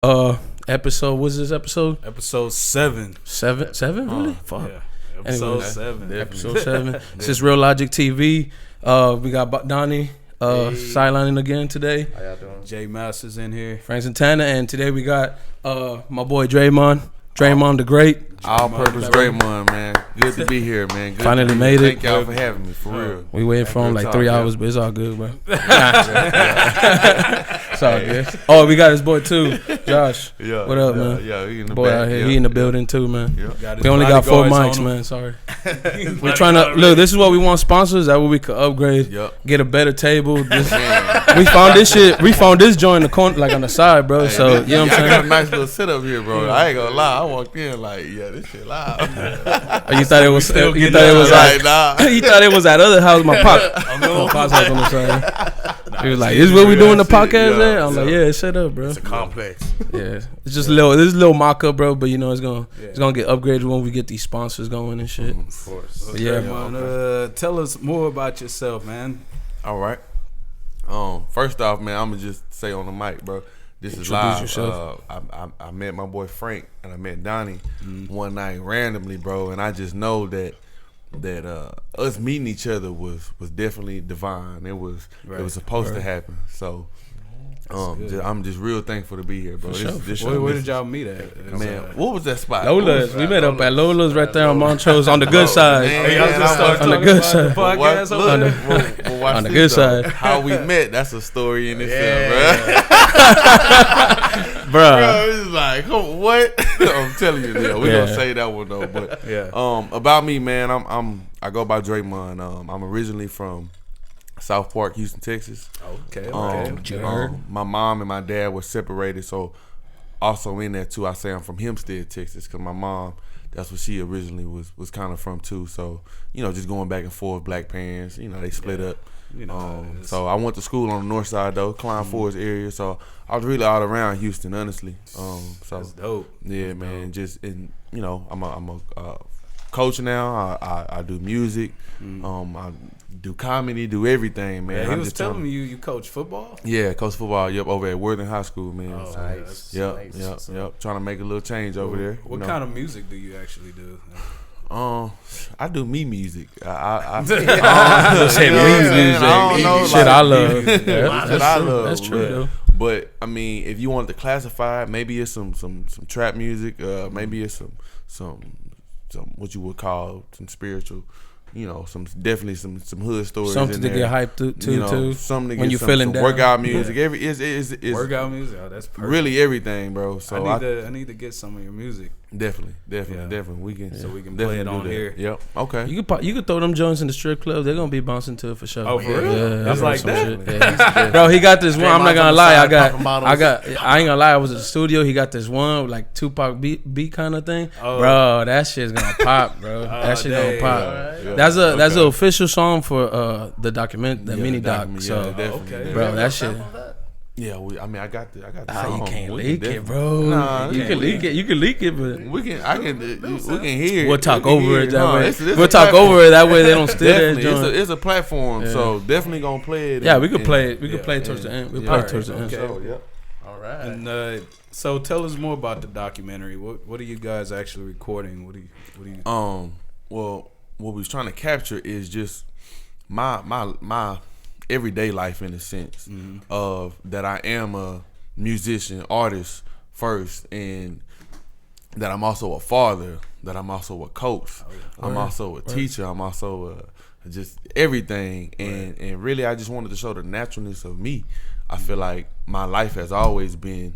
Episode. What's this episode? Episode 7. Seven? Really? Fuck. Yeah. Episode Anyways, 7. Episode 7. This is RealLogicTv. We got Donnie sidelining again today. How y'all doing? Jay Masters in here. Frank Santana, and today we got my boy Dreymond The Great. All-purpose Dreymond, man. Good to be here, man. Good Finally made it. Thank y'all for having me, for real. We waited for him like 3 hours, but it's all good, bro. It's all good. Oh, we got his boy too, Josh. Yeah, what up, man? Yeah, he in the Boy back. out here, Yeah, he in the building too, man. Yeah. We only got 4 mics, man. Sorry. We're trying to look. This is what we want sponsors. That way we could upgrade, get a better table. We found this shit. We found this joint in the corner, like on the side, bro. Hey, so you know what I'm saying? I got a nice little setup here, bro. I ain't gonna lie. I walked in like, yeah, this shit loud. You thought it was? You thought it was like? Nah. You thought it was at other house? My pop's house on the side. He was like, "This is what we doing the podcast at?" I'm like, "Yeah, shut up, bro." It's a complex. Yeah, it's just a little. This is a little mock up, bro. But you know, it's gonna get upgraded when we get these sponsors going and shit. Of course. But yeah, man. Tell us more about yourself, man. All right. First off, man, I'm gonna just say on the mic, bro. This is live. Yourself. I met my boy Frank and I met Donnie one night randomly, bro, and I just know that us meeting each other was definitely divine. It was supposed to happen. So I'm just real thankful to be here, bro. Where did y'all meet at? Man, what was that spot? Lola's. We met up at Lola's right there on Montrose on the good side. On the good side. On the good side. How we met? That's a story in itself, bro. Bro, it's like, what? I'm telling you, we gonna say that one though. But about me, man, I go by Dreymond. I'm originally from South Park, Houston, Texas. Okay. My mom and my dad were separated, so also in that too, I say I'm from Hempstead, Texas, because my mom, that's what she originally was kind of from too. So just going back and forth, black parents, they split up. So I went to school on the north side though, Klein Forest area. So I was really all around Houston, honestly. So that's dope. Yeah, man. Just I'm a coach now. I do music. I do comedy, do everything, man. Yeah, he was telling me you coach football. Yeah, coach football. Yep, over at Worthing High School, man. Oh, so, nice. Yep. Trying to make a little change over there. What kind of music do you actually do? I do music. I Shit, I love. That's true though. But I mean, if you want to classify it, maybe it's some trap music. Maybe it's some what you would call some spiritual. Definitely some hood stories. Something to get hyped to too. Something to get when you some feeling down. Workout music. Is workout music. Oh, that's perfect. Really everything, bro. So I need to get some of your music. Definitely. We can play it on here. Yep. Okay. You could throw them joints in the strip club. They're gonna be bouncing to it for sure. Oh, for real? Yeah, it's like that. Yeah. Bro, he got this one. I'm not gonna lie. I ain't gonna lie. I was at the studio. He got this one like Tupac beat kind of thing. Oh. Bro, that shit's gonna pop, bro. That shit gonna pop. Right. That's an official song for the mini doc. So, bro, that shit. Yeah, I got the song. You can't leak it, bro. Nah, you can leak it. You can leak it, but we can hear it. We'll talk over it that way. We'll talk over it that way. They don't steal that. It's a platform, so definitely gonna play it. Yeah, we could play it. We could play it towards the end. We'll play it towards the end. Okay. All right. And so tell us more about the documentary. What are you guys actually recording? What do you? Well, what we was trying to capture is just my everyday life in a sense of that I am a musician, artist first, and that I'm also a father, that I'm also a coach, I'm also a teacher, I'm also just everything, and really I just wanted to show the naturalness of me. I feel like my life has always been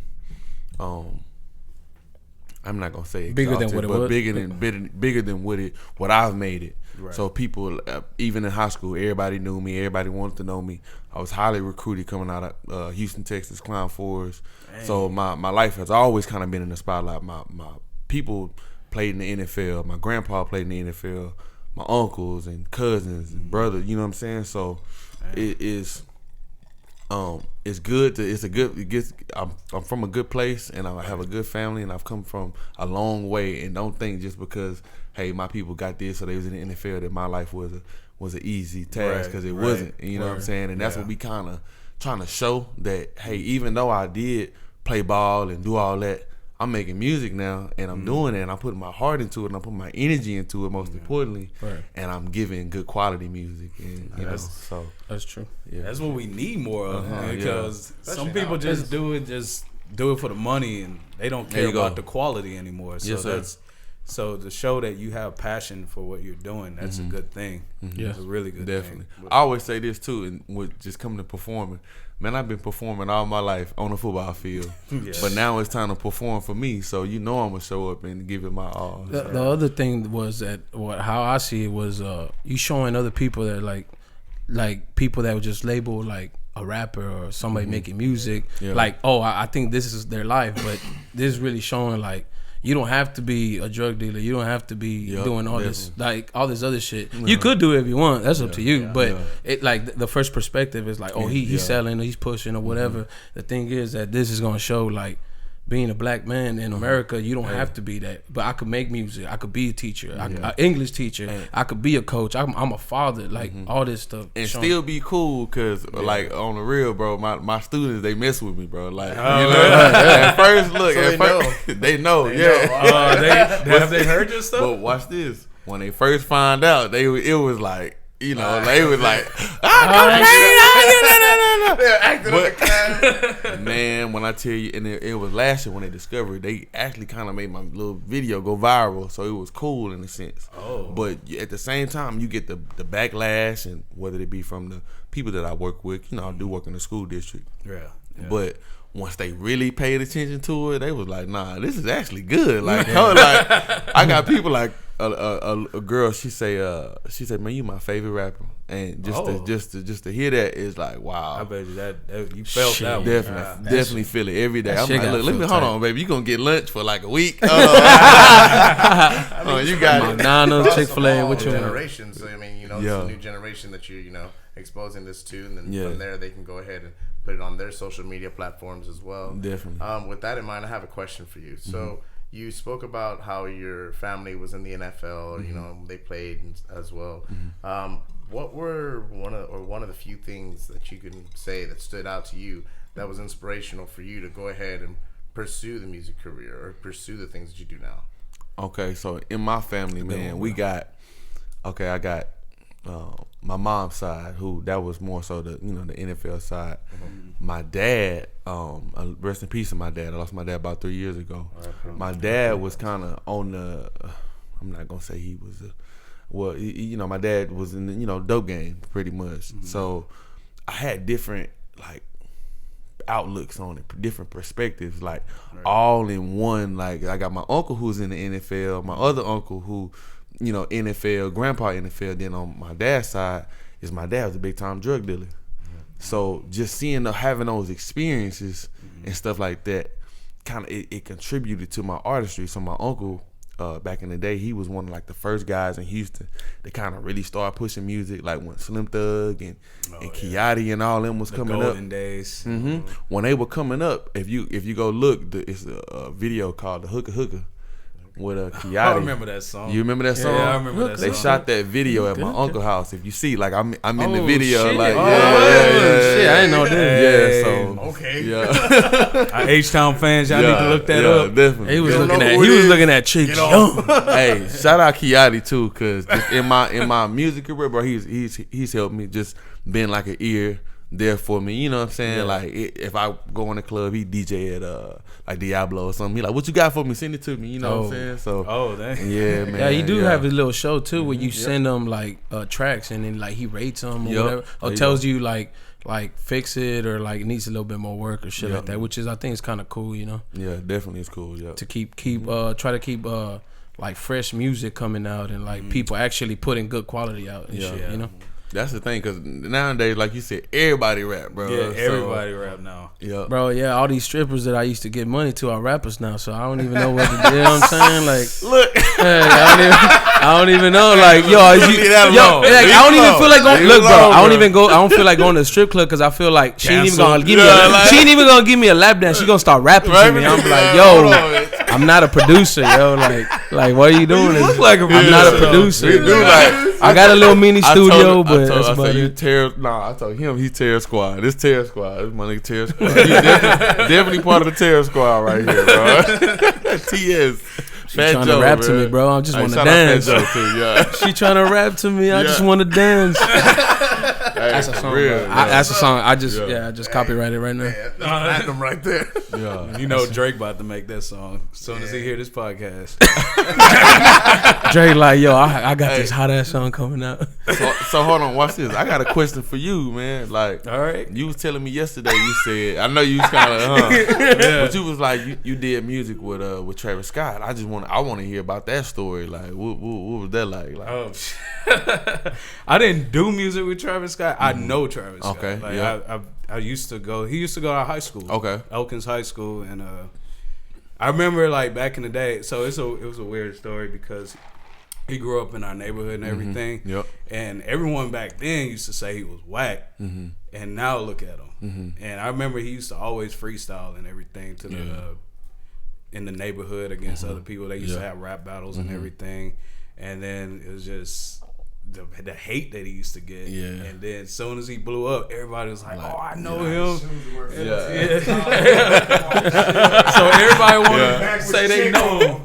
I'm not gonna say bigger than what it was, bigger than what I've made it. Right. So people, even in high school, everybody knew me. Everybody wanted to know me. I was highly recruited coming out of Houston, Texas, Klein Forest. Dang. So my life has always kind of been in the spotlight. My people played in the NFL. My grandpa played in the NFL. My uncles and cousins and brothers. You know what I'm saying? So it is. It's good. I'm from a good place, and I have a good family, and I've come from a long way. And don't think just because my people got this, so they was in the NFL, that my life was an easy task, because it wasn't. You know what I'm saying? And that's what we kind of trying to show, that even though I did play ball and do all that. I'm making music now, and I'm doing it, and I'm putting my heart into it, and I'm putting my energy into it, most importantly, and I'm giving good quality music, and you know, so that's true. Yeah, that's what we need more of, because some people just do it for the money, and they don't care about the quality anymore. So so to show that you have passion for what you're doing, that's a good thing. It's a really good thing. I always say this too, and with just coming to performing. Man, I've been performing all my life on the football field, but now it's time to perform for me. So you know I'm gonna show up and give it my all. The other thing was that how I see it was you showing other people that like people that would just label like a rapper or somebody making music like, oh, I think this is their life, but this is really showing like you don't have to be a drug dealer. You don't have to be doing all this, like all this other shit. You could do it if you want. That's up to you. But it like the first perspective is like, oh, he's selling, or he's pushing, or whatever. The thing is that this is gonna show like being a black man in America, you don't have to be that. But I could make music. I could be a teacher, an English teacher. I could be a coach. I'm a father. Like all this stuff, and still be cool. Cause like on the real, bro, my students, they mess with me, bro. Like you know, at first, look, they know. Have they heard your stuff? But watch this. When they first find out, it was like. You know, they was like, man, when I tell you, and it was last year when they discovered it, they actually kind of made my little video go viral, so it was cool in a sense. But at the same time, you get the backlash, and whether it be from the people that I work with, you know, I do work in the school district. But once they really paid attention to it, they was like, nah, this is actually good. Like, I got people like a girl. She said, man, you my favorite rapper, and just to hear that is like, wow. I bet you that you felt that one. Definitely feel it every day. I'm like, look, let me hold on, baby. You gonna get lunch for like a week? You got McDonald's, Chick-fil-A, what generations. So I mean, you know, it's a new generation that you're, you know, exposing this to, and then from there they can go ahead and put it on their social media platforms as well. Definitely. With that in mind, I have a question for you. So you spoke about how your family was in the NFL, you know, they played as well. What were one of the few things that you can say that stood out to you that was inspirational for you to go ahead and pursue the music career or pursue the things that you do now? Okay, so in my family, man, I got my mom's side, who that was more so the NFL side. My dad, rest in peace to my dad. I lost my dad about 3 years ago. My dad was kind of on the, I'm not gonna say he was my dad was in the dope game pretty much. So I had different like outlooks on it, different perspectives, like all in one. Like I got my uncle who's in the NFL, my other uncle who, NFL, grandpa NFL. Then on my dad's side is my dad was a big time drug dealer. So just having those experiences and stuff like that, kind of it contributed to my artistry. So my uncle, back in the day, he was one of like the first guys in Houston that kind of really started pushing music, like when Slim Thug and Kiati and all them was coming up. Golden days. When they were coming up, if you go look, it's a video called The Hooker with Kiati. I remember that song. You remember that song? Yeah, I remember that song. They shot that video at my uncle's house. If you see, like I'm in the video, shit. like shit, I didn't know that. Yeah, so H-Town fans, y'all need to look that up. Definitely. He was looking at Chicks Young. Hey, shout out Kiati too, cause in my music career, bro, he's helped me, just been like an ear there for me, you know what I'm saying? Yeah. Like if I go in the club, he DJ at like Diablo or something. He like, what you got for me? Send it to me. You know what I'm saying? So dang. Yeah, man. Yeah, he do have his little show too, where you send him like tracks, and then like he rates them or whatever, or tells you like fix it, or like it needs a little bit more work or shit like that, which is, I think, is kind of cool, you know. Yeah, definitely it's cool. Yeah. To try to keep like fresh music coming out, and like people actually putting good quality out and shit, you know. That's the thing, because nowadays, like you said, everybody rap, bro. Yeah, everybody rap now. Yeah, bro. Yeah, all these strippers that I used to get money to are rappers now, so I don't even know what to do. You know what I'm saying? Like, look, hey, I don't even know. Like, I don't even feel like going. Look, bro, I don't feel like going to a strip club, because I feel like she ain't even gonna give me. She ain't even gonna give me a lap dance. She gonna start rapping to me. I'm like, yo. I'm not a producer, yo. Like what are you doing? You look like a I'm not a producer. I got a little mini studio, but that's about it. I told him he's Terror Squad. This Terror Squad. This my nigga Terror Squad. He's definitely part of the Terror Squad right here, bro. TS. She trying to rap to me, bro. I just want to dance. She trying to rap to me. I just want to dance. That's a song, bro. That's a song. I just copyrighted right now. Platinum right there. Yeah, you know Drake about to make that song as soon as he hear this podcast. Drake like, yo, I got this hot ass song coming out. So hold on, watch this. I got a question for you, man. Like, all right, you was telling me yesterday. You said, I know you was kind of, but you was like, you did music with Travis Scott. I want to hear about that story. Like, what was that like? I didn't do music with Travis Scott. I know Travis Scott. Okay, like I used to go. He used to go to high school. Okay, Elkins High School, and I remember like back in the day. So it was a weird story because he grew up in our neighborhood and everything. Yep. And everyone back then used to say he was whack. Mm-hmm. And now look at him. Mm-hmm. And I remember he used to always freestyle and everything to the in the neighborhood against other people. They used to have rap battles and everything. And then it was just the hate that he used to get. Yeah. And then as soon as he blew up, everybody was like, oh, I know him. So everybody want to say they know him.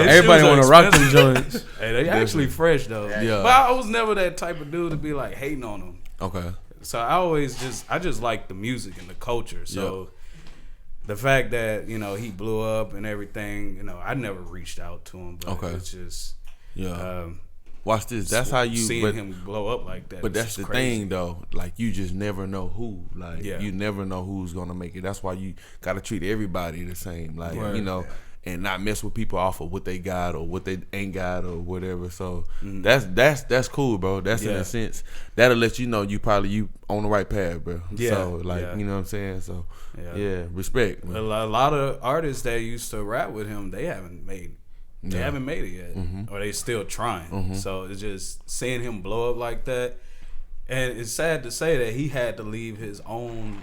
Everybody want to rock them joints. Hey, they actually fresh though. Yeah. But I was never that type of dude to be like hating on them. Okay. So I just like the music and the culture. So the fact that, he blew up and everything, I never reached out to him, but it's just watch this. That's how you seeing him blow up like that. But that's the thing though. Like, you just never know who. Like, you never know who's gonna make it. That's why you gotta treat everybody the same. Like, and not mess with people off of what they got or what they ain't got or whatever. So that's cool, bro. That's in a sense that'll let you know you on the right path, bro. Yeah. So you know what I'm saying. So respect. A lot of artists that used to rap with him, they haven't made it yet, or they still trying. So it's just seeing him blow up like that, and it's sad to say that he had to leave his own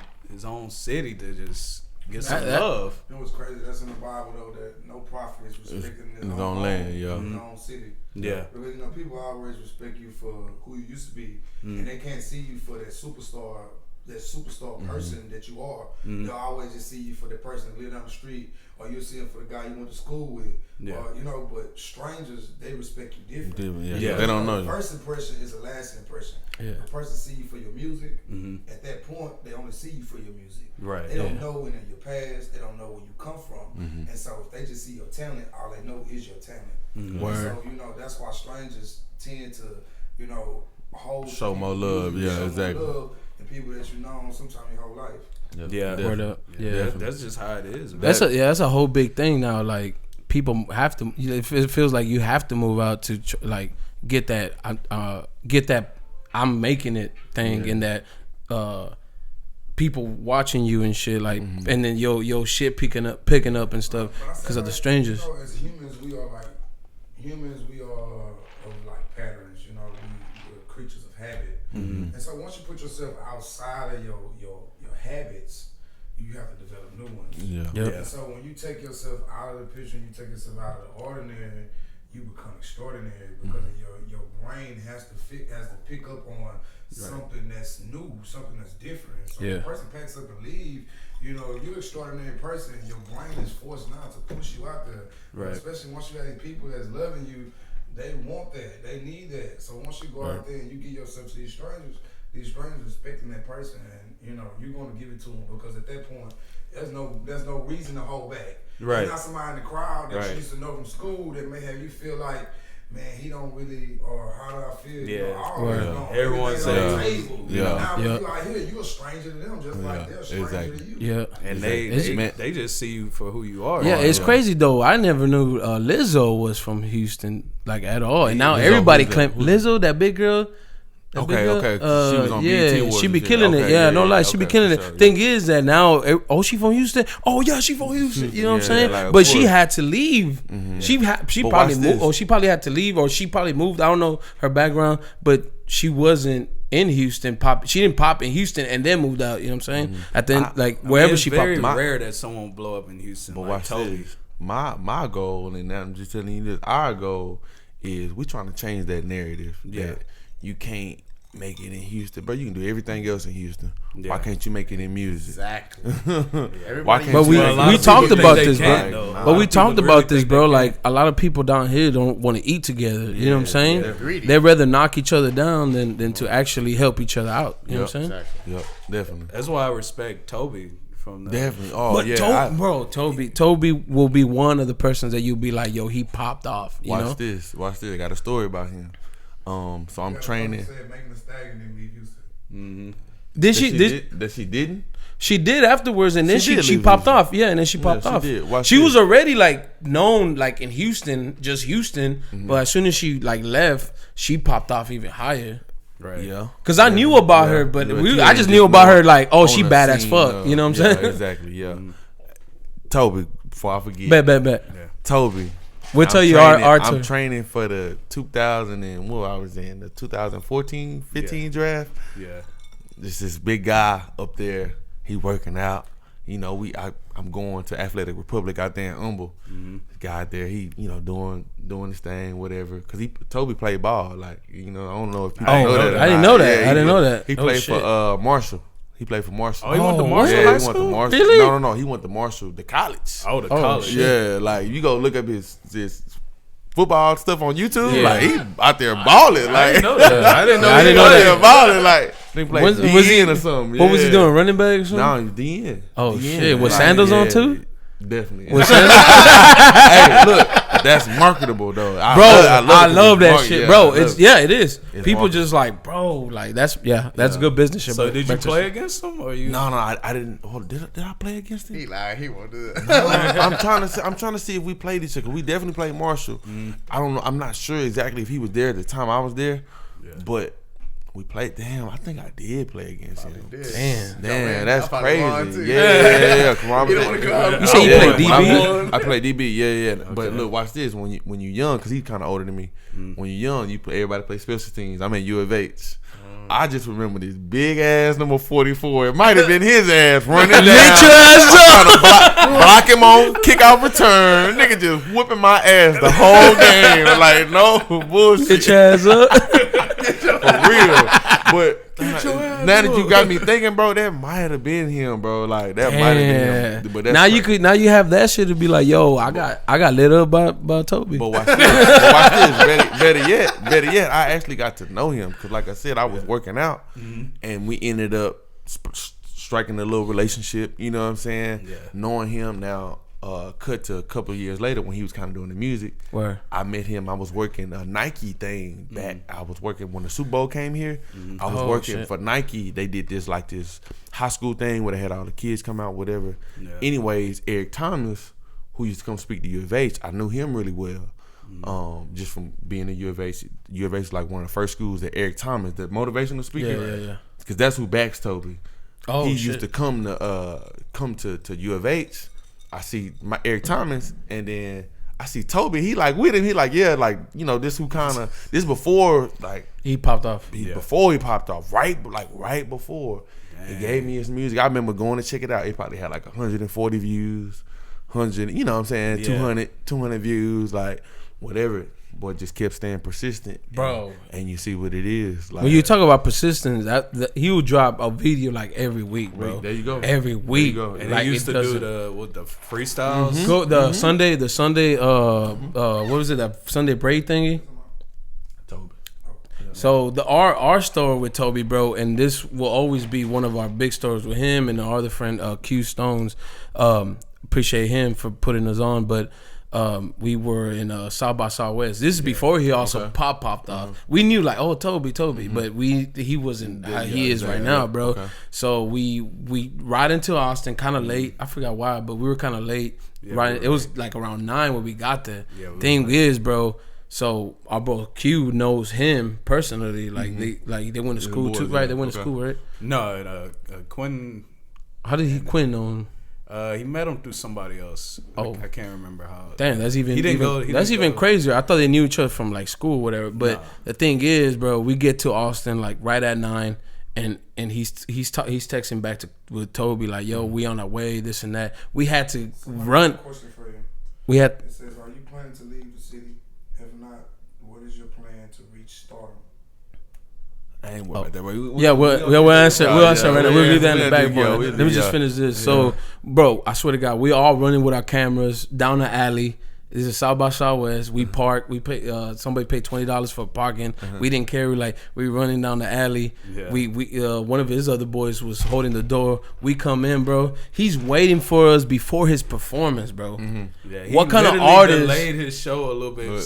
city to just get some love. It was crazy. That's in the Bible though, that no prophet is respected in his own land, his own city. Yeah, because people always respect you for who you used to be, and they can't see you for that superstar person that you are. They'll always just see you for the person that live down the street, or you'll see him for the guy you went to school with. Or, but strangers, they respect you different. They don't know. The first impression is the last impression. The person see you for your music. At that point, they only see you for your music. Right. They don't know any of your past. They don't know where you come from. And so if they just see your talent, all they know is your talent. And so, that's why strangers tend to, show more love. Exactly. Love and people that you know sometimes your whole life. That's just how it is, man. That's a whole big thing now. Like, people have to. It feels like you have to move out to get that I'm making it thing, and that people watching you and shit, like, and then your shit picking up and stuff because of the strangers. As humans, we are like patterns. We're creatures of habit, and so once you put yourself outside of your habits, you have to develop new ones. And so when you take yourself out of the picture, and you take yourself out of the ordinary, you become extraordinary because your brain has to pick up on something that's new, something that's different. So when a person packs up and leave, you're an extraordinary person. Your brain is forced now to push you out there. Right. Especially once you have people that's loving you, they want that. They need that. So once you go out there and you give yourself to these strangers respecting that person, and you're going to give it to them, because at that point there's no reason to hold back. Right. There's not somebody in the crowd that you used to know from school that may have you feel like, man, he don't really, or how do I feel? Yeah. Everyone says, Now you out here, you're a stranger to them, just like they're a stranger to you. Yeah. And they just see you for who you are. Yeah, it's crazy though. I never knew Lizzo was from Houston, like, at all. And now everybody claim Lizzo, that big girl. Okay. She was on BET. She be killing it. No lie, she be killing it. Thing is that now, she from Houston. Oh yeah, she from Houston. You know what I'm saying? Like, but she had to leave. She probably moved, or she probably had to leave, or she probably moved. I don't know her background, but she wasn't in Houston. She didn't pop in Houston and then moved out. You know what I'm saying? At the end, wherever she popped. It's very rare that someone blow up in Houston. But like watch Toby. this. My goal, and I'm just telling you this, our goal is we're trying to change that narrative that you can't make it in Houston, bro. You can do everything else in Houston. Yeah. Why can't you make it in music? Exactly. Why can't but we talked about this, bro. But we talked about this, bro. Can. Like a lot of people down here don't want to eat together. You know what I'm saying? They'd rather knock each other down than to actually help each other out. You know what I'm saying? Exactly. Yep, definitely. That's why I respect Toby. From definitely. Oh but yeah, Toby will be one of the persons that you'll be like, yo, he popped off. Watch this. I got a story about him. So I'm training. Making the Stallion didn't leave Houston. Did she didn't? She did afterwards, and then she leave popped Houston. off. Yeah, and then she popped off. She was already like known like in Houston, just Houston. But as soon as she like left, she popped off even higher. Right. Yeah. Cause I knew about her, but I just knew about her like, oh, she bad as fuck. You know what I'm saying? Exactly. Yeah. Toby, before I forget. Bet. Yeah. Toby. We'll tell you our I'm training for the 2000 and what I was in the 2014-15 draft. Yeah. This big guy up there. He working out. You know, I'm going to Athletic Republic out there in Humble. Guy out there, he doing his thing, whatever. Cause Toby played ball, like I don't know if people know that. I didn't know that. I didn't know that. He played for Marshall. He played for Marshall. Oh, he went to Marshall High School? He went to Marshall. Really? No. He went to Marshall, the college. Oh, the college. Yeah, like you go look up his football stuff on YouTube. Yeah. Like he out there balling. Like I didn't know that. I didn't know that. Balling like they play Was he DN or something. What was he doing? Running back or something? No, he's DN. Oh DN. shit! Was Sandals on too? Definitely. Was Sandals? Hey, look, that's marketable though. I love that shit, bro. It is. It's People just like, bro, like that's good business shit. So did you play against him or you? No, I didn't. Did I play against him? He lied. He won't do it. I'm trying to see if we played each other. We definitely played Marshall. I don't know. I'm not sure exactly if he was there at the time I was there, but we played. Damn, I think I did play against him. Damn, that's crazy. Yeah. Come on, You say you played DB? I played DB. Yeah. Okay. But look, watch this. When you young, cause he's kind of older than me. When you young, everybody play special teams. I'm at U of H. I just remember this big ass number 44. It might have been his ass running down. Lit your ass up. Block him on kickoff return. Nigga just whipping my ass the whole game. I'm like, no bullshit. Get your ass up. For real. But now that you got me thinking, bro, that might have been him, bro. Like that might have been him. But that's now you have that shit to be like, yo, I got lit up by Toby. But watch this. Better yet, I actually got to know him because, like I said, I was working out, and we ended up striking a little relationship. You know what I'm saying? Yeah. Knowing him now. Cut to a couple of years later when he was kind of doing the music. Where I met him. I was working a Nike thing back. I was working when the Super Bowl came here. I was working for Nike. They did this high school thing where they had all the kids come out, whatever. Yeah. Anyways, Eric Thomas, who used to come speak to U of H, I knew him really well. Just from being at U of H. U of H is like one of the first schools that Eric Thomas, the motivational speaker. Yeah. Because that's who backs Toby. He used to come to U of H. I see my Eric Thomas, and then I see Toby. He like with him. He like, yeah, like this who kind of this before like he popped off. Before he popped off, right before. Dang. He gave me his music. I remember going to check it out. It probably had like 140 views, 100. You know what I'm saying? 200 views, like whatever. Boy just kept staying persistent, bro. And you see what it is. Like, when you talk about persistence, he would drop a video like every week, bro. There you go. Every week. And like, he used to do the freestyles. Go the Sunday. What was it? That Sunday braid thingy. Toby. So our story with Toby, bro, and this will always be one of our big stories with him and our other friend Q Stones. Appreciate him for putting us on, but. We were in South by Southwest. This is before he also popped off. We knew like, oh, Toby, but he wasn't how he is right now, bro. Okay. So we ride into Austin kind of late. I forgot why, but we were kind of late. Right, it was like around 9 when we got there. Thing is, bro. So our bro Q knows him personally. Like they went to school too, right? They went to school, right? No, Quinn. How did Quinn know him? He met him through somebody else. Oh, I can't remember how. Damn, that's even He crazier. I thought they knew each other from like school, or whatever. But the thing is, bro, we get to Austin like right at 9, and he's texting back with Toby like, "Yo, we on our way, this and that." We had to run. Question for you. It says, "Are you planning to leave the city? If not, what is your plan to reach stardom?" I ain't worried about that. We'll answer right now. We'll leave that in the back, bro. Let me just finish this. So, bro, I swear to God, we all running with our cameras down the alley. This is South by Southwest. We park. We pay. Somebody paid $20 for parking. We didn't care. We running down the alley. Yeah. We one of his other boys was holding the door. We come in, bro. He's waiting for us before his performance, bro. Yeah, what kind of artist delayed his show a little bit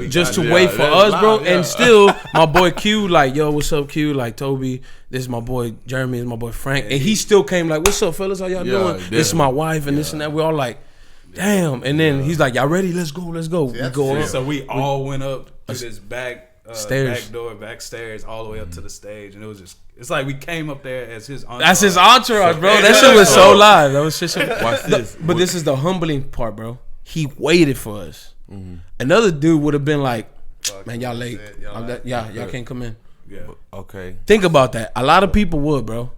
just to wait for us, bro? And still, my boy Q, like, yo, what's up, Q? Like, Toby, this is my boy Jeremy, this is my boy Frank, and he still came like, what's up, fellas? How y'all doing? This is my wife, and this and that. We all like, damn. And then he's like, y'all ready? Let's go. See, we go up. So we all went up to this back stairs all the way up to the stage, and it was just, it's like we came up there as his entourage. That's his entourage, bro. That shit was so live. That was just watch this. But this is the humbling part, bro. He waited for us. Another dude would have been like, man, y'all late. Y'all can't come in. Yeah. Okay. Think about that. A lot of people would, bro.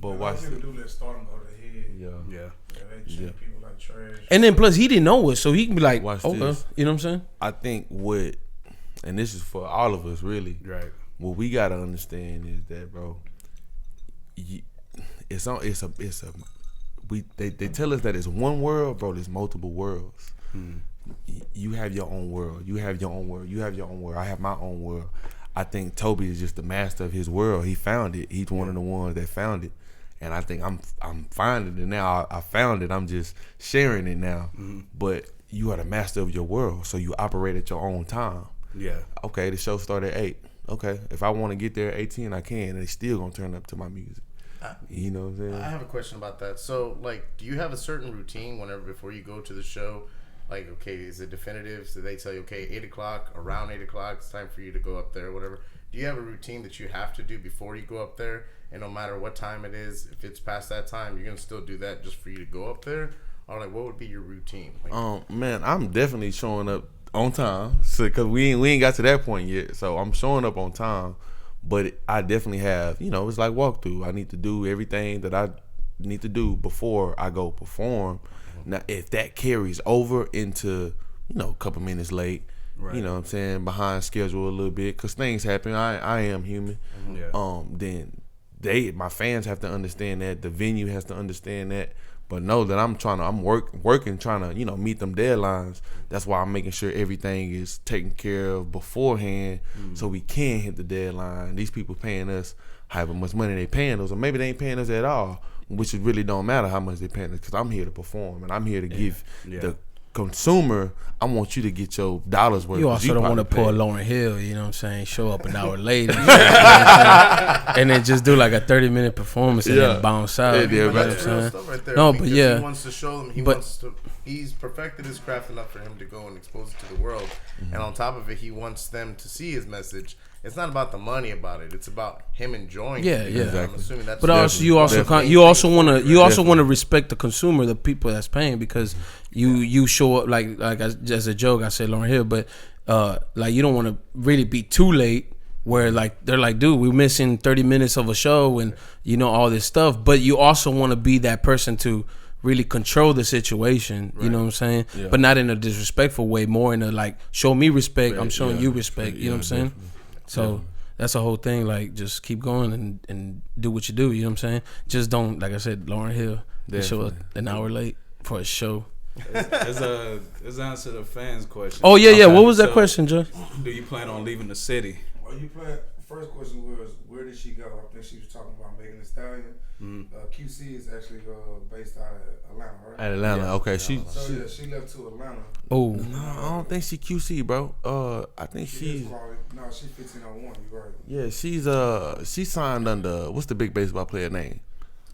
But watch this. Do let stardom go to the head. Yeah. They treat people like trash. And then plus he didn't know us, so he can be like, okay, you know what I'm saying? I think and this is for all of us, really. Right. What we gotta understand is that, bro, they tell us that it's one world, bro. There's multiple worlds. You have your own world. You have your own world. You have your own world. I have my own world. I think Toby is just the master of his world. He found it. He's one of the ones that found it. And I think I'm finding it now. I found it. I'm just sharing it now. But you are the master of your world, so you operate at your own time. Yeah. Okay, the show started at 8. Okay, if I want to get there at 18, I can. And they still gonna turn up to my music. You know what I'm saying? I have a question about that. So, like, do you have a certain routine before you go to the show? Like, okay, is it definitive? So they tell you, okay, 8 o'clock, around 8 o'clock, it's time for you to go up there, or whatever. Do you have a routine that you have to do before you go up there? And no matter what time it is, if it's past that time, you're going to still do that just for you to go up there? Or, like, what would be your routine? Like, man, I'm definitely showing up on time. So, because we ain't got to that point yet. So, I'm showing up on time. But I definitely have, it's like walkthrough. I need to do everything that I need to do before I go perform. Now, if that carries over into, a couple minutes late, right, you know what I'm saying, behind schedule a little bit, because things happen. I am human. Then my fans have to understand that. The venue has to understand that. But know that I'm working, trying to, meet them deadlines. That's why I'm making sure everything is taken care of beforehand, so we can hit the deadline. These people paying us however much money they paying us, or maybe they ain't paying us at all, which it really don't matter how much they paying us, because I'm here to perform and I'm here to give the consumer. I want you to get your dollars worth. You also don't want to pull Lauryn Hill, you know what I'm saying, show up an hour late and then just do like a 30-minute performance and then bounce out. You know what I'm saying? Right there, no, but he wants to show them. He's perfected his craft enough for him to go and expose it to the world. And on top of it, he wants them to see his message. It's not about the money about it. It's about him enjoying it. Exactly. I'm assuming that's. But you also want to respect the consumer, the people that's paying, because you show up like as a joke. I said Lauryn Hill, but like you don't want to really be too late. Where like they're like, dude, we're missing 30 minutes of a show and all this stuff. But you also want to be that person to really control the situation, you know what I'm saying? Yeah. But not in a disrespectful way, more in a like, show me respect, I'm showing you respect, you know what I'm saying? Definitely. So that's the whole thing, like just keep going and do what you do, you know what I'm saying? Just don't, like I said, Lauryn Hill, they show up an hour late for a show. As answer the fans' question. Oh yeah, what was that question, Joe? Do you plan on leaving the city? Well, first question was, where did she go? I think she was talking about Megan Thee Stallion. QC is actually based out of Atlanta, right? At Atlanta, okay. She left to Atlanta. Oh no, I don't think she QC, bro. I think she's 1501. You right? Yeah, she's signed under what's the big baseball player name?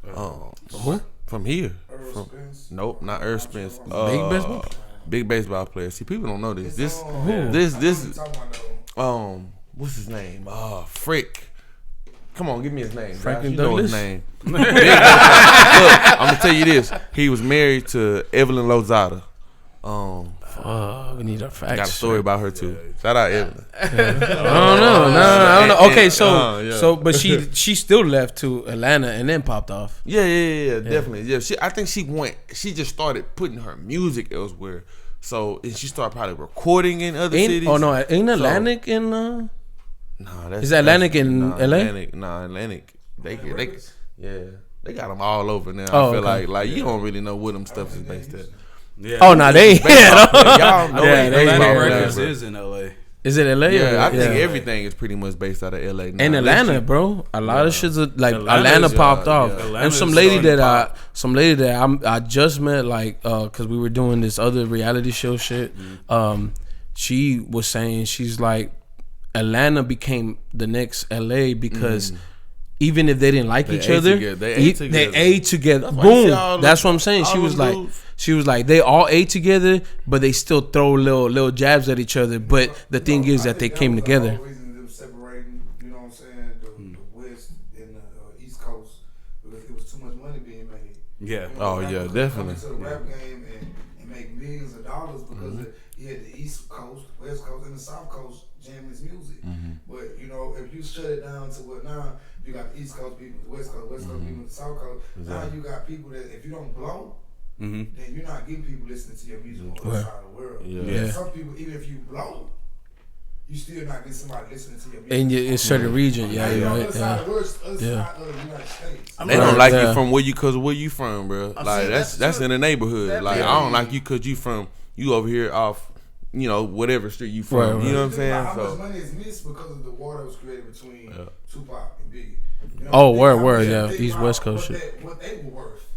Who? From here? Spence? Nope, not Earl Spence. Big baseball. Big baseball player. See, people don't know this. This what's his name? Frick. Come on, give me his name. Franklin Josh, you know Douglas? his name. Look, I'm gonna tell you this. He was married to Evelyn Lozada. We need our facts. Got a story about her too. Shout out Evelyn. I don't know. Okay, so but she still left to Atlanta and then popped off. Yeah, definitely. Yeah, I think she just started putting her music elsewhere. So and she started probably recording in other cities. Oh no, ain't Atlantic in? No, is Atlantic in LA? Atlantic. They got them all over now. I feel like you don't really know what them stuff is based at. Yeah. Oh no, they y'all know Atlantic Records is in LA. Is it LA? Yeah, I think everything is pretty much based out of LA now. In Atlanta, bro. A lot of shit's like Atlanta popped off. And some lady that I just met, like, cause we were doing this other reality show shit. She was saying, she's like, Atlanta became the next LA because even if they didn't like each other, they ate together. Boom. That's what I'm saying. She was like, they all ate together, but they still throw little jabs at each other. But the thing is that they came together. The reason them separating, you know what I'm saying, the West and the East Coast, because it was too much money being made. Yeah. You know, Definitely. Come into the rap game and make millions of dollars because he had the East Coast, West Coast, and the South Coast jamming his music. But you know, if you shut it down to what now, you got the East Coast people, the West Coast people, the South Coast. Now you got people that if you don't blow, then you're not getting people listening to your music on the other side of the world. Yeah. Some people, even if you blow, you still not getting somebody listening to your music. In a certain region, yeah, you're right. Other side of the United States. They don't like you from where you from, bro. Like that's in the neighborhood. Like I don't like you because you over here off, whatever street you from. Right. You know what I'm saying? How much money is missed because of the war that was created between Tupac and Biggie? Yeah, East West Coast shit. What they were worth.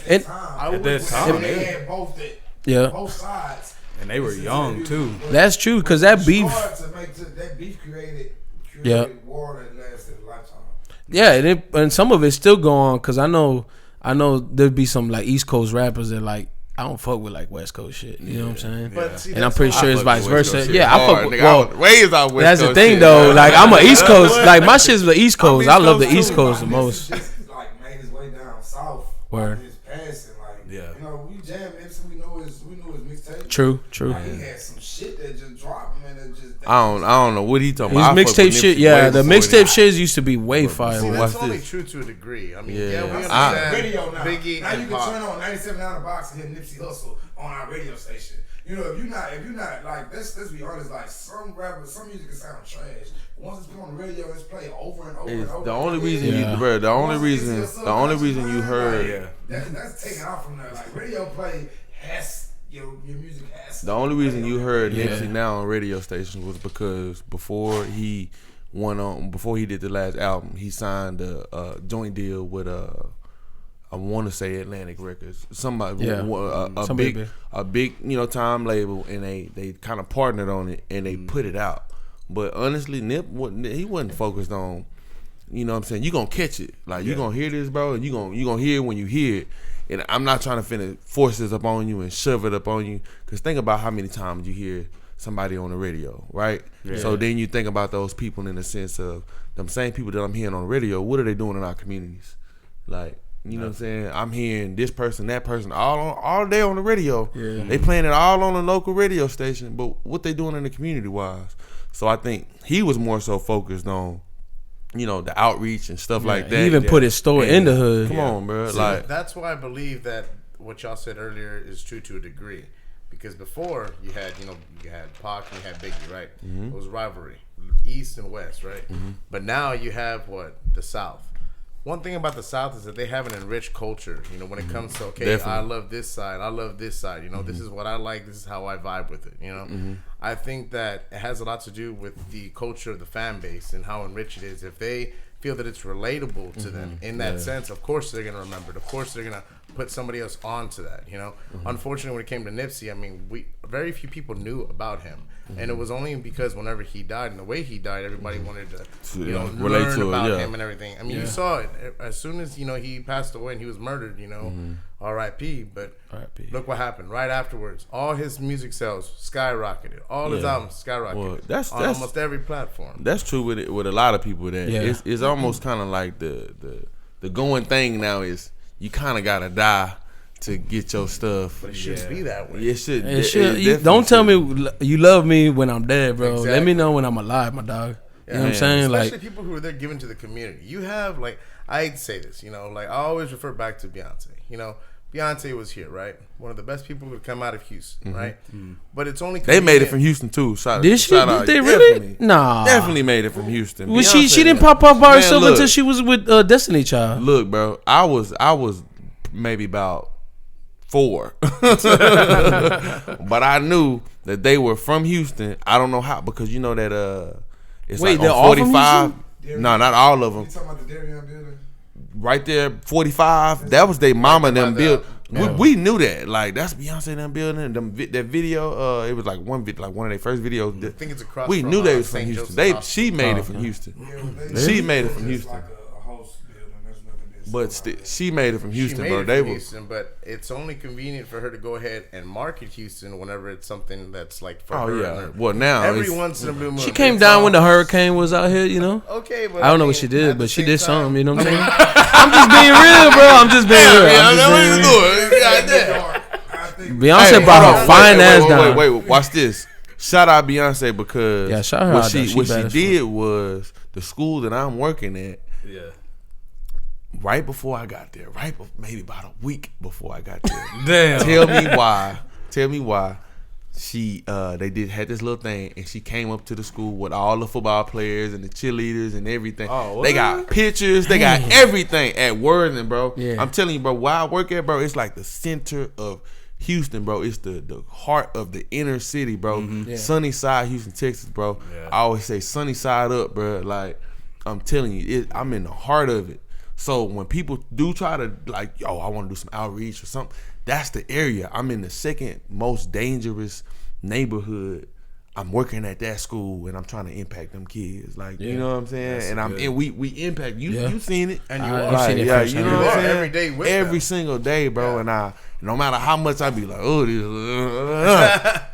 At that time, they had both sides, and they were young too. That's true, cause that beef. That beef created war that lasted a lifetime. Yeah, and some of it still go on, cause I know there'd be some like East Coast rappers that like I don't fuck with like West Coast shit. You know what I'm saying? But see, and I'm pretty sure it's vice versa. Yeah, I fuck with West that's Coast the thing shit. though. Like I'm an East Coast. Like my shit's the East Coast. I love the East Coast the most. Like made his way down south. Word. His passing, we jammed Ep7. We knew his mixtape. True. Like, he had some shit that just dropped, man. I don't know what he talking about. His mixtape shit, the mixtape shit used to be way fire. See, that's only true to a degree. I mean, we understand radio now. Biggie now you can Pop. turn on 97 down the box and hear Nipsey Hussle on our radio station. You know, if you're not like, let's be honest, like some rappers, some music can sound trash. Once it's put on the radio, it's played over and over and over. The only reason you heard that's taken out from there. Like radio play has your music has. The only reason you heard Nipsey now on radio stations was because before he did the last album, he signed a joint deal with I want to say Atlantic Records, a big time label, and they kind of partnered on it and they put it out. But honestly, he wasn't focused on, you know what I'm saying, you gonna catch it, like you gonna hear this, bro, and you gonna hear it when you hear it. And I'm not trying to force this up on you and shove it up on you, because think about how many times you hear somebody on the radio, right? Yeah. So then you think about those people in the sense of them same people that I'm hearing on the radio. What are they doing in our communities? Like, you know what I'm saying? I'm hearing this person, that person, all day on the radio. Yeah. They playing it all on a local radio station, but what they doing in the community wise? So I think he was more so focused on, the outreach and stuff like that. He even put his store in the hood. Come on, bro. See, like that's why I believe that what y'all said earlier is true to a degree. Because before you had Pac and you had Biggie, right? Mm-hmm. It was rivalry, East and West, right? Mm-hmm. But now you have the South. One thing about the South is that they have an enriched culture. When it comes to Definitely. I love this side, I love this side. This is what I like. This is how I vibe with it. I think that it has a lot to do with the culture of the fan base and how enriched it is. If they feel that it's relatable to them in that sense, of course they're gonna remember it. Of course they're gonna put somebody else onto that. Unfortunately, when it came to Nipsey, I mean, very few people knew about him. And it was only because whenever he died and the way he died, everybody wanted to learn about him and everything. I mean, you saw it as soon as he passed away and he was murdered. R.I.P. But look what happened right afterwards. All his music sales skyrocketed. All his albums skyrocketed. Well, that's on almost every platform. That's true with a lot of people. It's almost kind of like the going thing now is you kind of gotta die to get your stuff. But it shouldn't be that way. It should. Don't tell me you love me when I'm dead, bro. Exactly. Let me know when I'm alive, my dog. You know what I'm saying? Especially people who are there giving to the community. You have, I hate to say this, I always refer back to Beyonce. Beyonce was here, right? One of the best people who would come out of Houston, right? But it's only they made it from Houston too. Did they really? Nah, definitely made it from Houston. Well, she didn't pop up by herself until she was with Destiny Child. Look, bro, I was maybe about 4, but I knew that they were from Houston. I don't know how, because you know that it's wait, like they're on 45. All from Houston? No, not all of them. You talking about the Dreymond building? Right there, 45. That was their mama and them build. We knew that. Like, that's Beyonce and them building. That video, it was like one of their first videos. I think it's across. We from, knew they was from St. Houston. She made it from Houston. She made it from Houston. Like a house building. There's nothing. But she made it from Houston, bro. They were Houston, but it's only convenient for her to go ahead and market Houston whenever it's something that's like for her. Yeah. Well, now every once in a blue moon. She came down when the hurricane was out here, Okay, but I don't know what she did, but she did something. You know what I'm saying? I'm just being real, bro. I'm just being real. Beyonce brought her fine ass down. Wait, watch this. Shout out Beyonce because shout her what out, she did was the school that I'm working at. Yeah. Right before I got there, maybe about a week before I got there. Damn. Tell me why. She had this little thing, and she came up to the school with all the football players and the cheerleaders and everything. Oh, they got pictures, they got everything at Worthing, bro. Yeah. I'm telling you, bro, where I work at, bro, it's like the center of Houston, bro. It's the heart of the inner city, bro. Mm-hmm. Yeah. Sunny side, Houston, Texas, bro. Yeah. I always say sunny side up, bro. Like, I'm telling you, I'm in the heart of it. So when people do try to I want to do some outreach or something, that's the area. I'm in the second most dangerous neighborhood. I'm working at that school and I'm trying to impact them kids. You know what I'm saying? That's and we impact you. You seen it, and you know what I'm saying? Every day with every them. single day, bro. And no matter how much I be like, oh, this,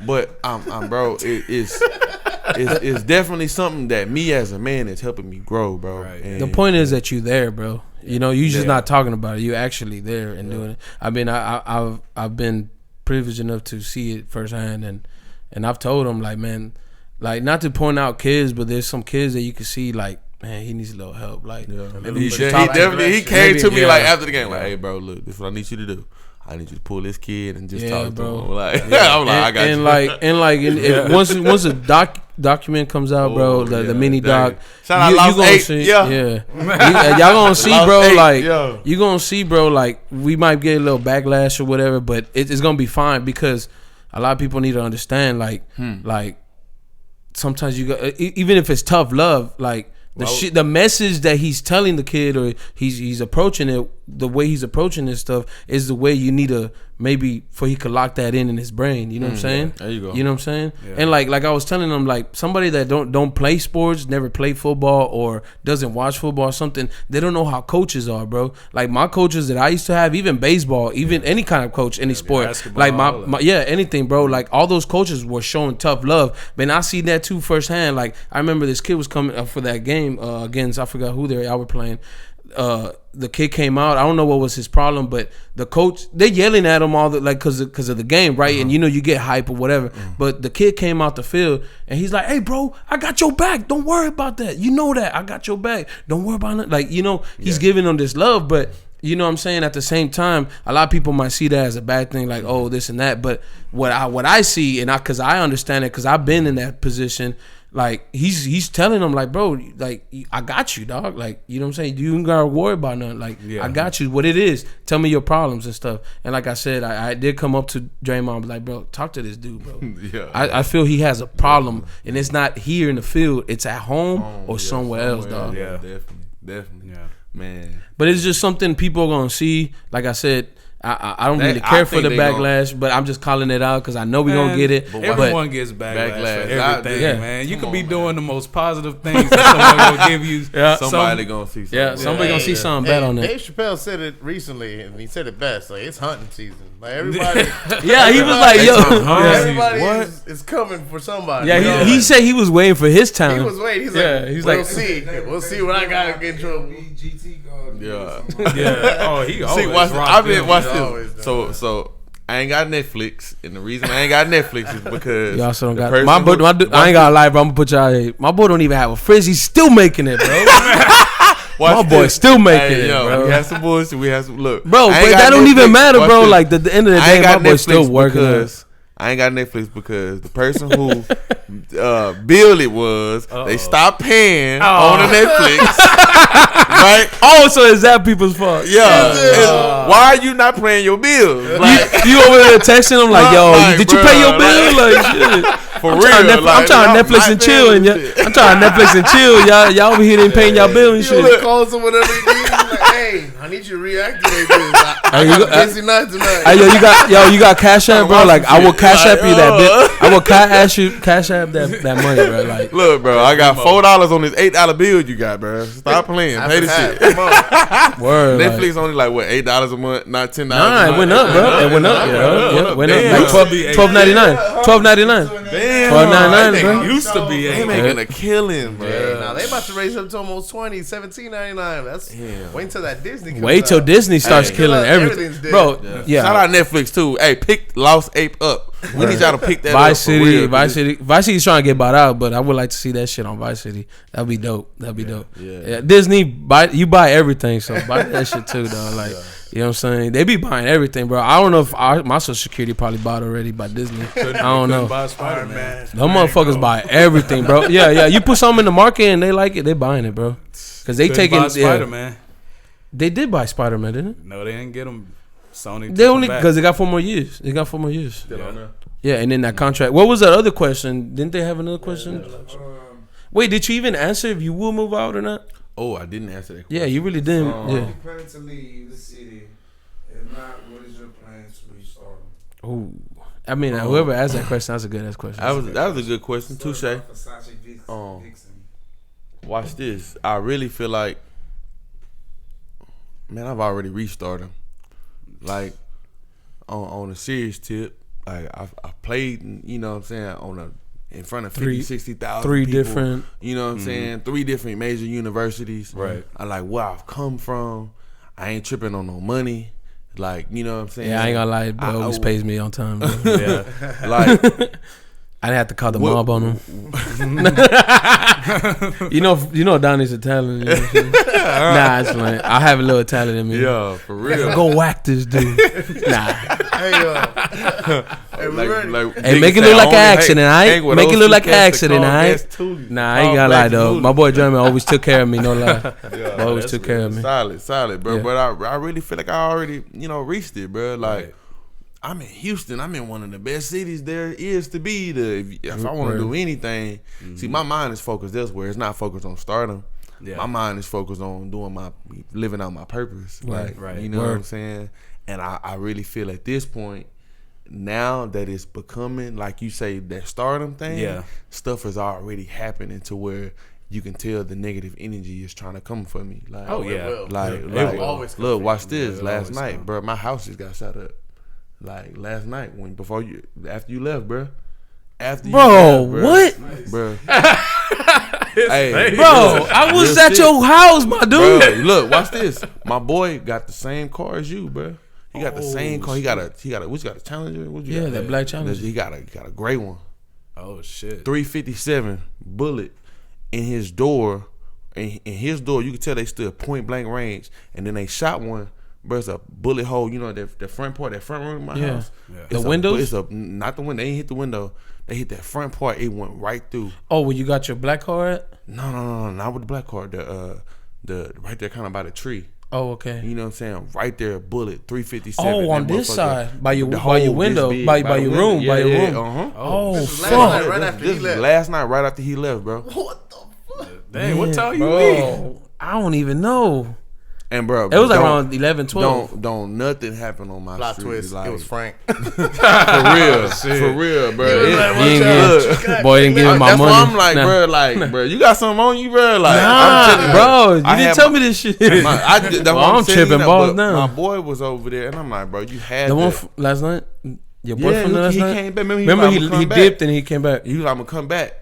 but bro, it's definitely something that me as a man is helping me grow, bro. Right. And the point is that you there, bro. You just not talking about it. You actually there and doing it. I mean, I've been privileged enough to see it firsthand, and I've told them, like, man, like, not to point out kids, but there's some kids that you can see, like, man, he needs a little help. Like, he came to me like after the game, like, hey, bro, look, this is what I need you to do. I need you to pull this kid and just talk to him. Like, I'm like, I got you. Once a document comes out, bro, the mini doc, shout out Lost 8, see, y'all gonna see, bro, you gonna see, bro, like, we might get a little backlash or whatever, but it's gonna be fine, because a lot of people need to understand, like sometimes you go, even if it's tough love, like, the message that he's telling the kid, or he's approaching it, the way he's approaching this stuff is the way you need to, maybe for he could lock that in his brain. You know what I'm saying? There you go. You know what I'm saying? Yeah. And like I was telling them, like, somebody that don't play sports, never play football, or doesn't watch football or something, they don't know how coaches are, bro. Like, my coaches that I used to have, even baseball, even any kind of coach, any sport, like my anything, bro. Like, all those coaches were showing tough love. Man, I see that too firsthand. Like, I remember this kid was coming up for that game against, I forgot who y'all were playing. The kid came out. I don't know what was his problem, but the coach, they're yelling at him all the, like, because of the game, right? And you get hype or whatever. But the kid came out the field and he's like, "Hey, bro, I got your back. Don't worry about that. You know that I got your back. Don't worry about it." Like, he's giving them this love, but you know what I'm saying? At the same time, a lot of people might see that as a bad thing, like, oh, this and that. But what I see, and because I understand it, because I've been in that position. Like, he's telling them, like, bro, like, I got you, dog. Like, you know what I'm saying? You ain't gotta worry about nothing. Like, I got you. What it is, tell me your problems and stuff. And like I said, I did come up to Dreymond, like, bro, talk to this dude, bro. I feel he has a problem, and it's not here in the field. It's at home or somewhere else, dog. Yeah, definitely. Yeah, man. But it's just something people are gonna see. Like I said, I don't really care for the backlash, but I'm just calling it out because I know we gonna get it. But everyone gets backlash for everything, man. You could be doing the most positive things, and someone gonna give you. Somebody gonna see something. Yeah, somebody gonna see something bad on it. Dave Chappelle said it recently, and he said it best. Like, it's hunting season. Like, everybody. Yeah, he was like, yo, everybody is coming for somebody. Yeah, he said he was waiting for his time. He was waiting. He's like, we'll see what I gotta get in trouble. Yeah. Oh, he always watch this. So I ain't got Netflix, and the reason I ain't got Netflix is because y'all still don't got my boy. I ain't gonna lie, bro. I'm gonna put y'all. My boy don't even have a fridge. He's still making it, bro. My boy still making it, bro. We had some bullshit. We had some look, bro. But that don't even matter, bro. Like at the end of the day, my boy still working. I ain't got Netflix because the person who billed it was they stopped paying on the Netflix. Right? Oh, so is that people's fault? Yeah. Why are you not paying your bill? Like, you over there texting them like, yo, did you pay your bill? Like, shit. For real. I'm trying to Netflix and chill, and I'm trying to Netflix and chill. Y'all over here didn't paying y'all bill and shit. You call someone every day. Like, hey, I need you to reactivate this. I got a busy night tonight. Hey, you got Cash App, bro. Like, I will Cash App you that bill. I will Cash App that money, bro. Like, look, bro, I got $4 on this $8 bill you got, bro. Stop playing. Pay the shit. Word. Netflix only like what, $8 a month, not $10. Nah, it went up, bro. It went up. Yeah, went up. Like $12.99. $12.99, bro. It used to be. They making a killing, bro. Now they about to raise up to almost $17.99. That's wait till that Disney. Wait till Disney starts killing everything, bro. Yeah. Shout out Netflix too. Hey, pick Lost Ape up. We need y'all to pick that Vice up. Vice City's trying to get bought out, but I would like to see that shit on Vice City. That'd be dope. Yeah. Disney, you buy everything, so buy that shit too, though. Like, you know what I'm saying? They be buying everything, bro. I don't know if my Social Security probably bought already by Disney. I don't know. Buy Spider-Man. Them motherfuckers buy everything, bro. Yeah. You put something in the market and they like it, they buying it, bro. Because they taking Spider-Man. They did buy Spider-Man, didn't it? No, they didn't get them. Sony. They only because they got 4 more years. Yeah, and then that contract. What was that other question? Didn't they have another question? Wait, did you even answer if you will move out or not? Oh, I didn't answer that question. Yeah, you really didn't. Are you planning to leave the city? If not, what is your plans to restart? Oh, I mean, whoever asked that question, that's a good ass question. That was a good question. Touche. Watch this. I really feel like, man, I've already restarted. Like on a serious tip, like I played, you know what I'm saying, in front of 50, 60,000 three people, different, you know what I'm saying, 3 different major universities. Right. I like where I've come from. I ain't tripping on no money. Like, you know what I'm saying? Yeah, I ain't gonna lie, bro. Always pays me on time, bro. Yeah. Like, I didn't have to call the mob on him. you know Donnie's Italian. You know what I'm nah, it's funny. I have a little Italian in me. Yeah, for real. Go whack this dude. Nah. Hey, make it look like an accident, alright? Make it look like an accident, alright? Nah, I ain't gonna lie though. My boy Dreymond always took care of me, no lie. Always took care of me. Solid, bro. Yeah. But I really feel like I already, reached it, bro. Like, I'm in Houston. I'm in one of the best cities there is to be. If I want to do anything, see, my mind is focused elsewhere. It's not focused on stardom. Yeah. My mind is focused on living out my purpose. Right. You know what I'm saying? And I really feel at this point, now that it's becoming, like you say, that stardom thing, stuff is already happening to where you can tell the negative energy is trying to come for me. Like, look, watch this. Last night, bro, my house just got shot up. Like last night, after you left, bro. What? Bro. Hey, bro, I was at your house, my dude. Bro, look, watch this. My boy got the same car as you, bro. He got the same car. He got a Challenger. What you got? That black Challenger. He got a gray one. Oh shit. 357 bullet in his door. In his door, you could tell they stood point blank range, and then they shot one. Bro, it's a bullet hole. You know the front part, that front room of my house. Yeah. The windows. It's not the window. They ain't hit the window. They hit that front part. It went right through. Oh, where you got your black car at? No, not with the black car. The right there, kind of by the tree. Oh, okay. You know what I'm saying? Right there, bullet 357. Oh, on this side, by your window, by your room, by your room. Oh, fuck! Last night, right after he left, bro. What the fuck? Dang, what time you leave? I don't even know. And bro, it was like around 11, 12. Don't nothing happen on my Plot street. twist. Like, it was Frank. for real, bro. Boy didn't give him my that's money. why I'm like, bro, you got something on you, bro? Like, nah, bro, you didn't tell me this shit. I'm tripping balls down. My boy was over there, and I'm like, bro, you had the one last night. Your boyfriend last night. Came back. Remember he dipped and he came back. He was like, I'm gonna come back.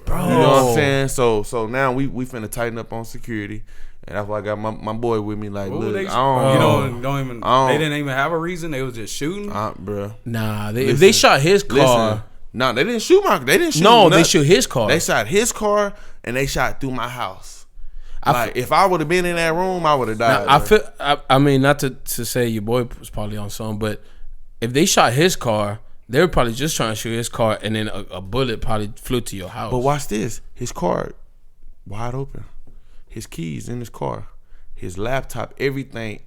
Bro. You know what I'm saying? So now we finna tighten up on security. And that's why I got my boy with me. Like, look, they, I don't even. They didn't even have a reason. They was just shooting, bro. Nah, if they shot his car. Nah, they didn't shoot They didn't shoot. No, they shoot his car. They shot his car and they shot through my house. If I would have been in that room, I would have died. Now, I mean, not to say your boy was probably on something, but if they shot his car, they were probably just trying to shoot his car, and then a bullet probably flew to your house. But watch this: his car wide open, his keys in his car, his laptop, everything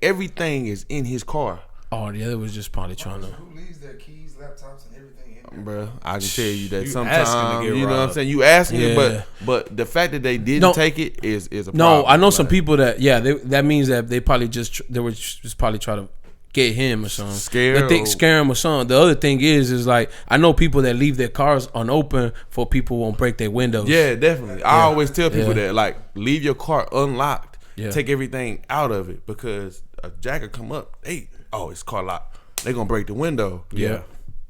is in his car. Oh, the other was just probably trying to. Who leaves their keys, laptops, and everything in there? Bruh, I can tell you that You sometimes, you know what I'm saying? You asking Yeah. it, but the fact that they didn't take it is a problem. No, I know some Like, people that means that they probably they were just probably trying to get him or something. Scare him or something. The other thing is like I know people that leave their cars unopened for people won't break their windows. Yeah, definitely. I always tell people that, like, leave your car unlocked. Yeah. Take everything out of it because a jacker come up, it's car locked. They gonna break the window. Yeah.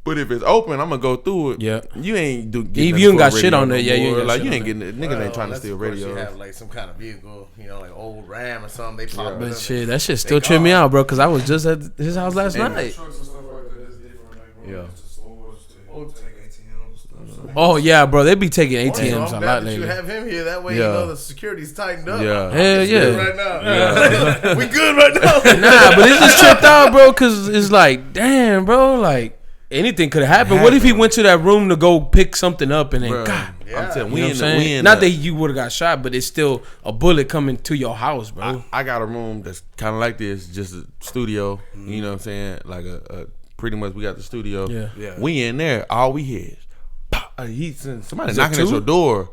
But if it's open, I'm gonna go through it. Yeah. You ain't If you ain't got shit on there, no yeah, you ain't more. got like shit you on ain't getting it. Niggas ain't trying to steal radio. You have like some kind of vehicle, like old Ram or something. They pop it But up. shit, that shit still tripped me out, bro. Cause I was just at his house last night. Trucks and stuff like that is different. Like, Yeah. to stores, to take ATMs and stuff. Oh yeah, bro. They be taking So ATMs I'm a glad lot that you lately. have him here. That way, Yeah. the security's tightened up. Yeah. Hell Good yeah. right now. We good right now. Nah, but it's just tripped out, bro. Cause it's like, damn, bro. Like anything could have happened. What if he went to that room to go pick something up and then, Bruh, God, I'm telling you know what I'm you, saying? Not that you would have got shot, but it's still a bullet coming to your house, bro. I got a room that's kind of like this, just a studio. You know what I'm saying? Like a pretty much we got the studio. Yeah. We in there. All we hear is somebody Is it knocking at two? your door,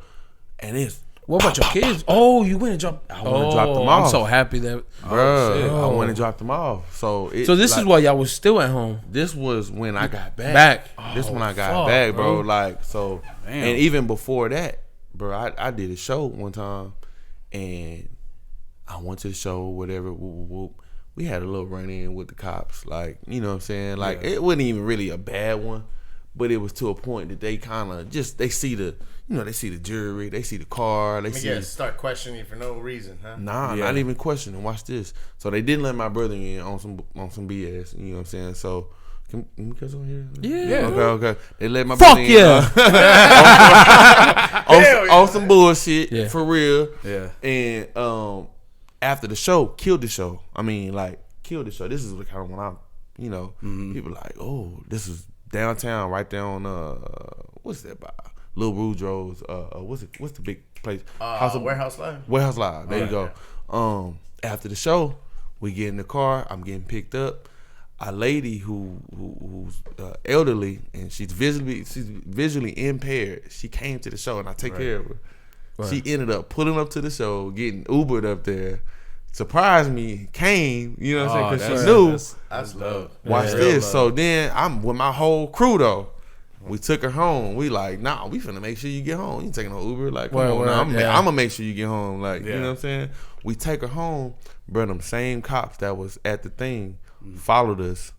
and it's What about your kids? Oh, you went and dropped. I went and dropped them off. I'm so happy that. Bruh, I went and dropped them off. So This is why y'all was still at home. This was when I got back. This when I got fuck, back, bro. bro. Like, so, Damn. and even before that, bro, I did a show one time, and I went to the show, whatever. Whoop, whoop, whoop. We had a little run in with the cops, like, you know what I'm saying? Like, it wasn't even really a bad one, but it was to a point that they kind of they see the, they see the jewelry, they see the car, they see. Start questioning you for no reason, huh? Nah, not even questioning. Watch this. So they didn't let my brother in on some BS. You know what I'm saying? So can we cuss on here? Yeah. Okay. They let my Fuck brother yeah. in on some bullshit for real. Yeah. And after the show, killed the show. I mean, like, killed the show. This is the kind of when I'm, people like, oh, this is downtown, right there on what's that by? Lil Boudreaux's, what's the big place? Warehouse Live. Warehouse Live. There you go. After the show, we get in the car. I'm getting picked up. A lady who's elderly and she's visually impaired. She came to the show and I take care of her. Right. She ended up pulling up to the show, getting Ubered up there. Surprised me, came. You know what I'm saying? Because she knew. That's love. Watch this. So then I'm with my whole crew though. We took her home. We like, nah, we finna make sure you get home. You ain't taking no Uber. Like, come on now. I'm gonna make sure you get home. Like, you know what I'm saying? We take her home. Bro, them same cops that was at the thing followed us.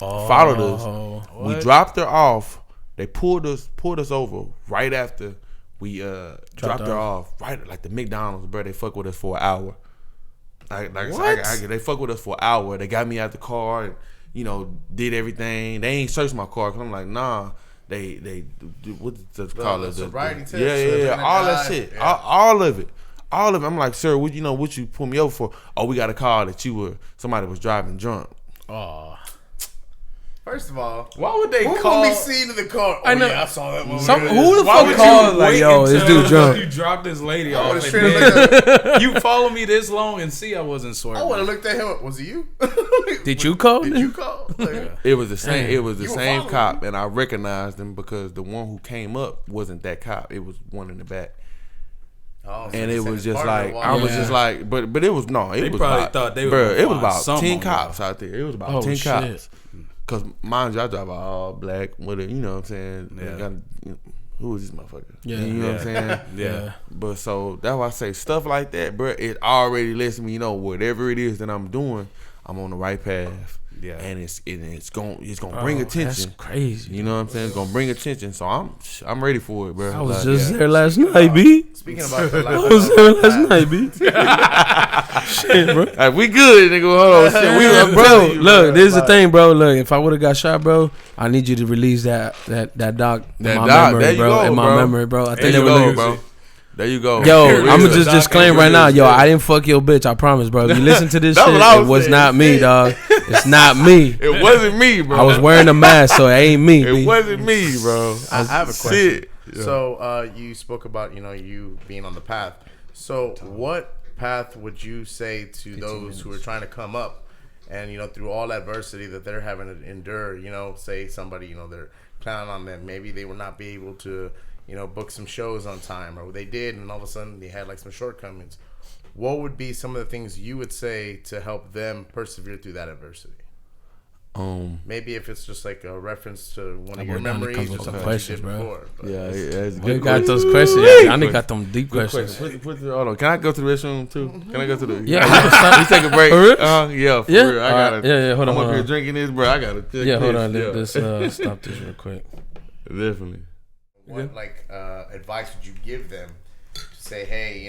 What? We dropped her off. They pulled us over right after we dropped her off. Right, like the McDonald's, bro. They fuck with us for an hour. They fuck with us for an hour. They got me out the car and, did everything. They ain't searched my car because I'm like, nah. They what's the call it? Sobriety test. Yeah. All that shit. Yeah. All of it. I'm like, sir, what you pull me over for? Oh, we got a call that somebody was driving drunk. Oh. First of all, Why would they who call? will be seen in the car? I know. Yeah, I saw that one. Who the fuck called like, yo, this dude drunk? You dropped this lady I off. would And have then you follow me this long and see I wasn't swerving. I would have looked at him. Was it you? Did you call? Did you call? Like, It was the same. It was the You were same following cop, and I recognized him because the one who came up wasn't that cop. It was one in the back. Oh, and it was just like I was just like, but it was it was probably about, thought they were it was about something 10 cops out there. It was about 10 cops. Cause mind you, I drive all black with it. You know what I'm saying? Yeah. Who is this motherfucker? Yeah, you know what I'm saying? Yeah. But so that's why I say stuff like that, bro. It already lets me know whatever it is that I'm doing, I'm on the right path. Yeah, and it's gonna bring attention. That's crazy. You know what I'm saying? It's gonna bring attention. So I'm ready for it, bro. I was just there last night, B. Speaking about the I was there last night, B. Shit, bro. Like, we good, nigga. Hold on, shit. Bro, look, this is the thing, bro. Look, if I would have got shot, bro, I need you to release that doc in my memory, bro. In my memory, bro. I think they were bro. There you go. Yo, I'm gonna just disclaim right now. Yo, I didn't fuck your bitch. I promise, bro. If you listen to this shit, it was not me, dog. It's not me. It wasn't me, bro. I was wearing a mask, so it ain't me. It wasn't me, bro. I have a question. Yeah. So you spoke about you being on the path. So what path would you say to those who are trying to come up, and through all adversity that they're having to endure? Say somebody they're planning on that maybe they will not be able to book some shows on time, or they did, and all of a sudden they had like some shortcomings. What would be some of the things you would say to help them persevere through that adversity? Maybe if it's just like a reference to one of your memories or something questions, you did before. Yeah, that's good. Got those questions. Yeah, I got them deep questions. Hold on. Can I go to the restroom too? Can I go to the? Yeah, we take a break. For real? Yeah, for real. I gotta. Yeah. Hold on. I'm up here drinking this, bro. I gotta. Yeah, hold on. Let's stop this real quick. Definitely. What advice would you give them to say, hey,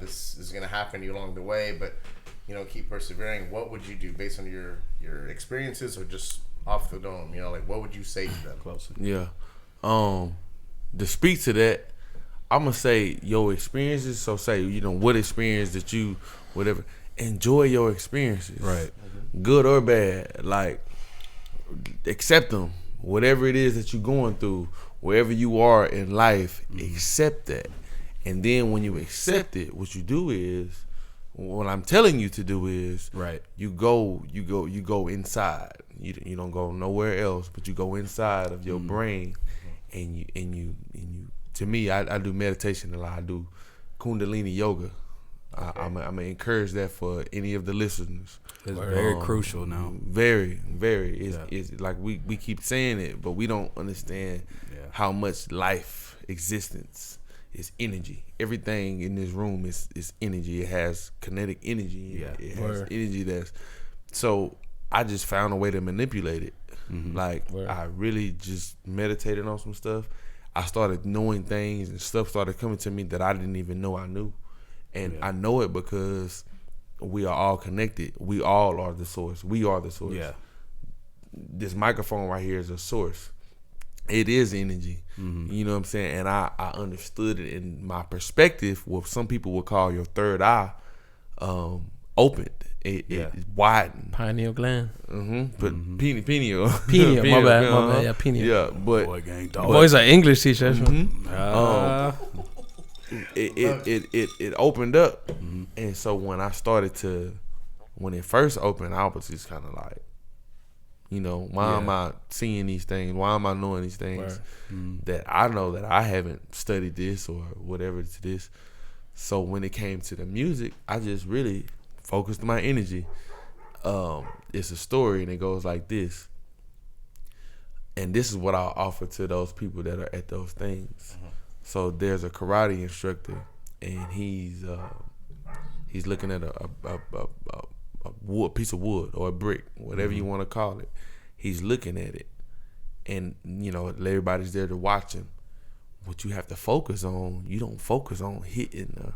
this is gonna happen to you along the way, but keep persevering? What would you do based on your experiences, or just off the dome? What would you say to them? Yeah. To speak to that, I'm gonna say your experiences. So say what experience that you whatever. Enjoy your experiences, right? Good or bad. Like, accept them. Whatever it is that you're going through, wherever you are in life, accept that. And then when you accept it, what you do is, what I'm telling you to do is, right? You go inside. You don't go nowhere else, but you go inside of your brain, and you. To me, I do meditation a lot. I do Kundalini yoga. Okay. I'm gonna encourage that for any of the listeners. It's very crucial now. Very, very. It's like we keep saying it, but we don't understand how much life, existence is energy. Everything in this room is energy. It has kinetic energy. Yeah. It has energy that's. So I just found a way to manipulate it. I really just meditated on some stuff. I started knowing things, and stuff started coming to me that I didn't even know I knew. And I know it because we are all connected. We all are the source. We are the source. Yeah. This microphone right here is a source. It is energy. You know what I'm saying? And I understood it in my perspective, what some people would call your third eye, opened. It widened. Pineal gland. But pineal. Pineal. My bad. Yeah, pineal. Yeah, but boys are English teachers. It opened up, and so when it first opened, I was just kind of like, why am I seeing these things? Why am I knowing these things that I know that I haven't studied this or whatever to this? So when it came to the music, I just really focused my energy. It's a story, and it goes like this. And this is what I'll offer to those people that are at those things. So there's a karate instructor, and he's looking at a piece of wood or a brick, whatever you want to call it. He's looking at it, and everybody's there to watch him. What you have to focus on, you don't focus on hitting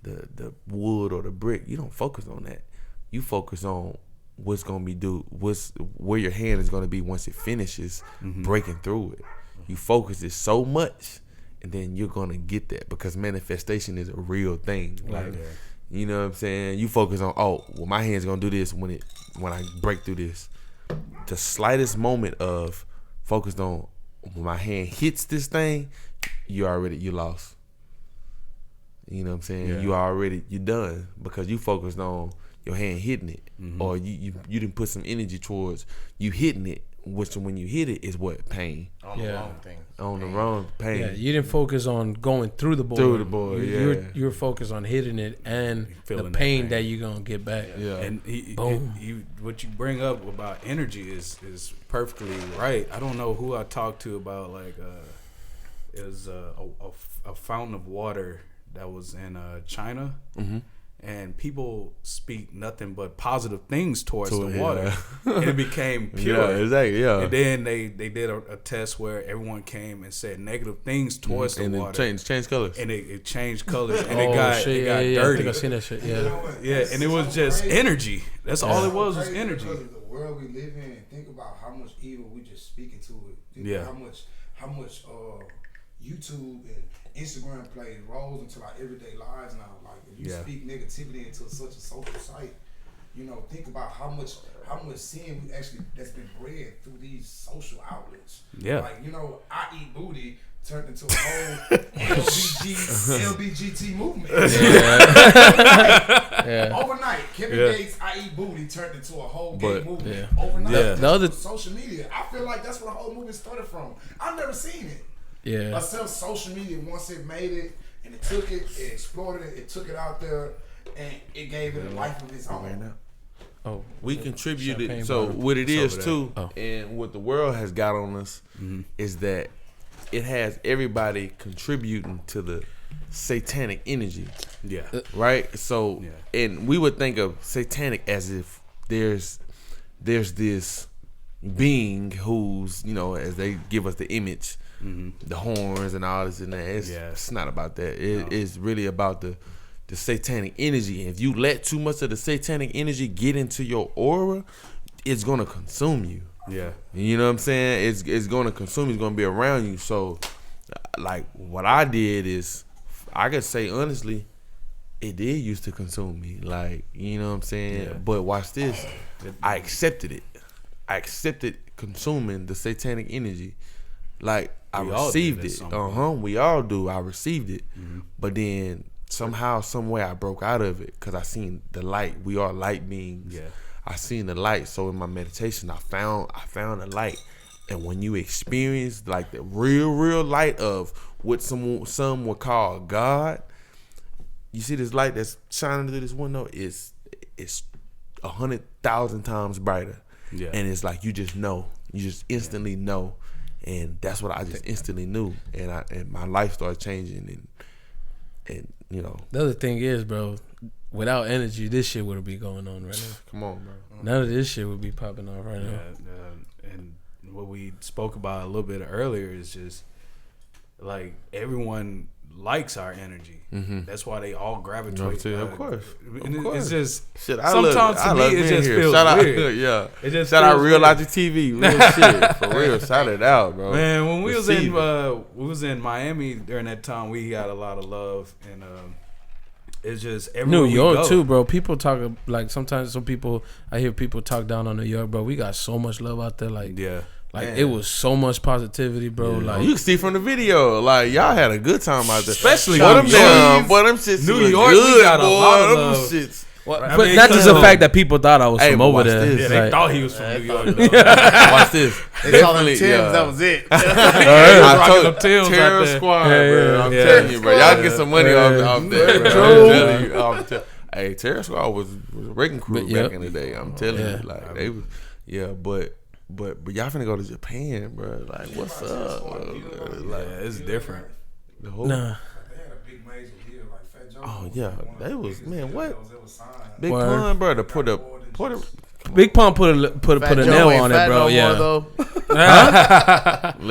the wood or the brick. You don't focus on that. You focus on what's gonna be where your hand is gonna be once it finishes breaking through it. You focus it so much, and then you're gonna get that, because manifestation is a real thing. You know what I'm saying? You focus on, my hand's gonna do this when I break through this. The slightest moment of focused on when my hand hits this thing, you lost. You know what I'm saying? Yeah. You're done, because you focused on your hand hitting it, or you didn't put some energy towards you hitting it which when you hit it is what pain. On the wrong thing. On the wrong pain. Yeah, you didn't focus on going through the board. You're focused on hitting it and the pain that you're gonna get back. Yeah. And what you bring up about energy is perfectly right. I don't know who I talked to about it was a fountain of water that was in China. Mm-hmm. And people speak nothing but positive things towards the water. And it became pure. Yeah, exactly, yeah. And then they did a test where everyone came and said negative things towards the water. And it changed colors. And it changed colors. And it got dirty. I think I seen that shit, Yeah, and it was just energy. That's all it was energy. Because of the world we live in, think about how much evil we just speaking to it. Think about how much YouTube and Instagram plays roles into our everyday lives now. Like if you speak negativity into such a social site, think about how much sin we actually that's been bred through these social outlets. Yeah. Like, I eat booty turned into a whole LBGT movement. Overnight, Kevin Gates, I eat booty turned into a whole gay movement. Overnight, the other social media. I feel like that's where the whole movement started from. I've never seen it. Yeah. Until social media, once it made it and it took it, it explored it, it took it out there, and it gave it a life of its own. We contributed. So what it is too, and what the world has got on us is that it has everybody contributing to the satanic energy. Yeah. Right? So and we would think of satanic as if there's this being who's, as they give us the image, the horns and all this and that. It's not about that. It's really about the satanic energy. And if you let too much of the satanic energy get into your aura, it's gonna consume you. Yeah. You know what I'm saying? It's gonna consume you. It's gonna be around you. So, like, what I did is, I could say honestly, it did used to consume me. Like, you know what I'm saying? Yeah. But watch this. I accepted it. I accepted consuming the satanic energy. Like, I received it. We all do. I received it. But then somehow, some way, I broke out of it because I seen the light. We are light beings. Yeah. I seen the light. So in my meditation, I found the light. And when you experience like the real light of what some would call God, you see this light that's shining through this window. It's 100,000 times brighter. Yeah. And it's like you just know. You just instantly know. And that's what I just instantly knew. And my life started changing. And the other thing is, bro, without energy, this shit wouldn't be going on right now. Come on, bro. None of this shit would be popping off right now. And what we spoke about a little bit earlier is just like everyone likes our energy. That's why they all gravitate. Of course. It's just shit, sometimes to me it just feels weird. It just shout out RealLogicTv, real shit for real. Shout it out, bro. Man, when we was in Miami during that time, we got a lot of love and it's just New York too, bro. People talk like sometimes I hear people talk down on New York, bro. We got so much love out there, like Like, it was so much positivity, bro. Yeah. Like, you can see from the video, like, y'all had a good time out there. Especially them shits New York, good, we got a lot of them love. shits. Well, but not just the fact that people thought I was from over there. Yeah, they thought he was from New York. Watch this. They saw them Timbs, that was it. I told you, Terror Squad, bro. I'm telling you, bro. Y'all get some money off that, bro. I'm telling you. Hey, Terror Squad was a wrecking crew back in the day. I'm telling you, like, they was, but y'all finna go to Japan, bro. Like, what's up? Like, it's different. The whole They had a big major deal, like Fat Joe. Oh yeah, they was, man. What? Big Pun, bro. To put a Big Pun put a nail on it, bro.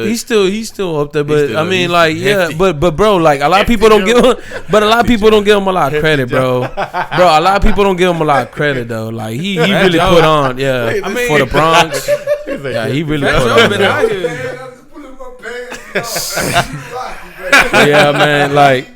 He's still up there, but I mean, like, but bro, like, a lot of people don't give him a lot of credit, bro. A lot of people don't give him a lot of credit though. Like, he really put on, for the Bronx. Yeah, he really put on. Yeah, man, like.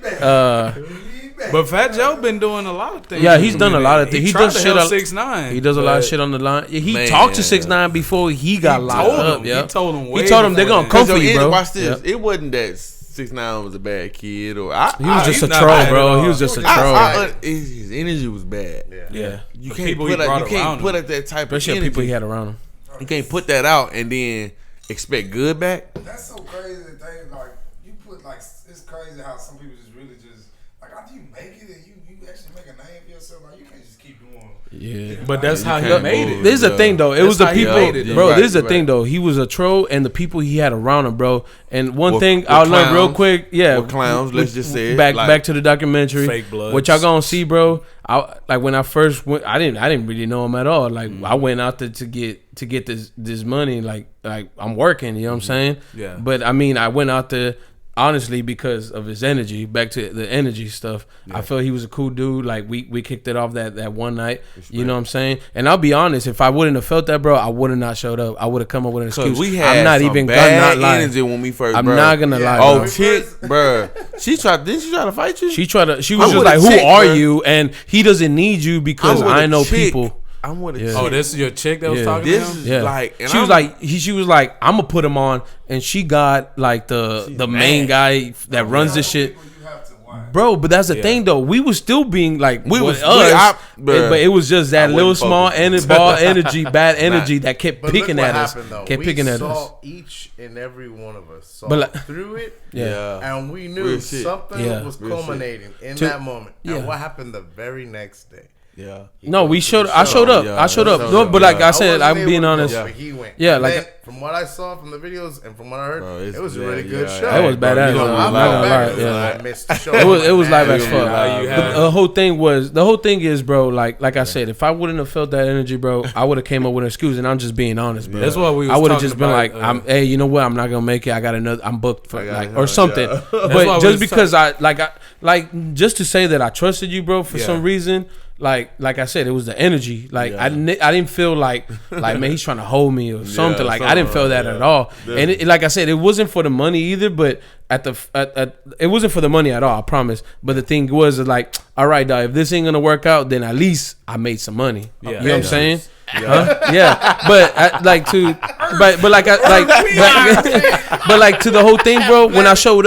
But Fat Joe been doing a lot of things. Yeah, he's done a lot of things. He does shit 6ix9ine. He does a lot of shit on the line. He talked to 6ix9ine before he got locked up. He told him they're gonna come for you, bro. Watch this. It wasn't that 6ix9ine was a bad kid, or he was just a troll, bro. He was just a troll. His energy was bad. Yeah. You can't put up that type of energy. Especially people he had around him. You can't put that out and then expect good back. That's so crazy that they like you put like it's crazy how some people just really just like after you make it and you actually make a name for yourself. Like you can't just keep doing. Yeah, but that's how he made it. This is the thing though. It was the people, bro. Right, This is the thing though. He was a troll, and the people he had around him, bro. And one thing with I'll learn clowns, real quick, with clowns. Let's just say back to the documentary. Fake bloods. What y'all gonna see, bro? Like when I first went, I didn't really know him at all. Like I went out there to get this money. Like I'm working. You know what I'm saying? Yeah. But I mean, I went out there. Honestly, because of his energy, back to the energy stuff, I felt he was a cool dude. Like we kicked it off that one night. You know what I'm saying? And I'll be honest, if I wouldn't have felt that, bro, I would have not showed up. I would have come up with an excuse. We had I'm not some even bad gonna lie. energy when we first. I'm not gonna lie. Oh, bro. chick, bro. Didn't she try to fight you? She was just like, "Who are you?" And he doesn't need you because I know people. I'm with a Yeah. chick. Oh, this is your chick that was talking to This him? is Yeah, like, and she was like, I'm gonna put him on, and she got like the main guy that runs this shit. Bro, but that's the thing though. We was still being like but it was just that little small bad energy that kept picking at us. Kept picking at us. Each and every one of us saw But through it, Yeah. and we knew something was culminating in that moment. And what happened the very next day? Yeah. No, I showed up. Yeah, I showed up. yeah. No, but like I said, wasn't I'm being able to honest. go, but he went. Yeah, And like then, from what I saw from the videos and from what I heard, Bro, it was a yeah, really good yeah, show. It was badass. You know, I'm I'm not gonna back lie. to Yeah. I missed the show. It was live as Yeah, fuck. you But had- the whole thing is, bro. Like I said, if I wouldn't have felt that energy, bro, I would have came up with an excuse. And I'm just being honest, bro. That's what we was I would have talking just been about, like, hey, you know what? I'm not gonna make it. I got another. I'm booked for or something. That's why But we just was because just to say that I trusted you, bro, for some reason. Like I said, it was the energy. Like I didn't feel like man, he's trying to hold me or something. Like I didn't feel that at all. And like I said, it wasn't for the money either. But it wasn't for the money at all. I promise. But the thing was like, all right, dog, if this ain't gonna work out, then at least I made some money. Yeah. You know what I'm saying? Yeah. But like to the whole thing, bro. When I showed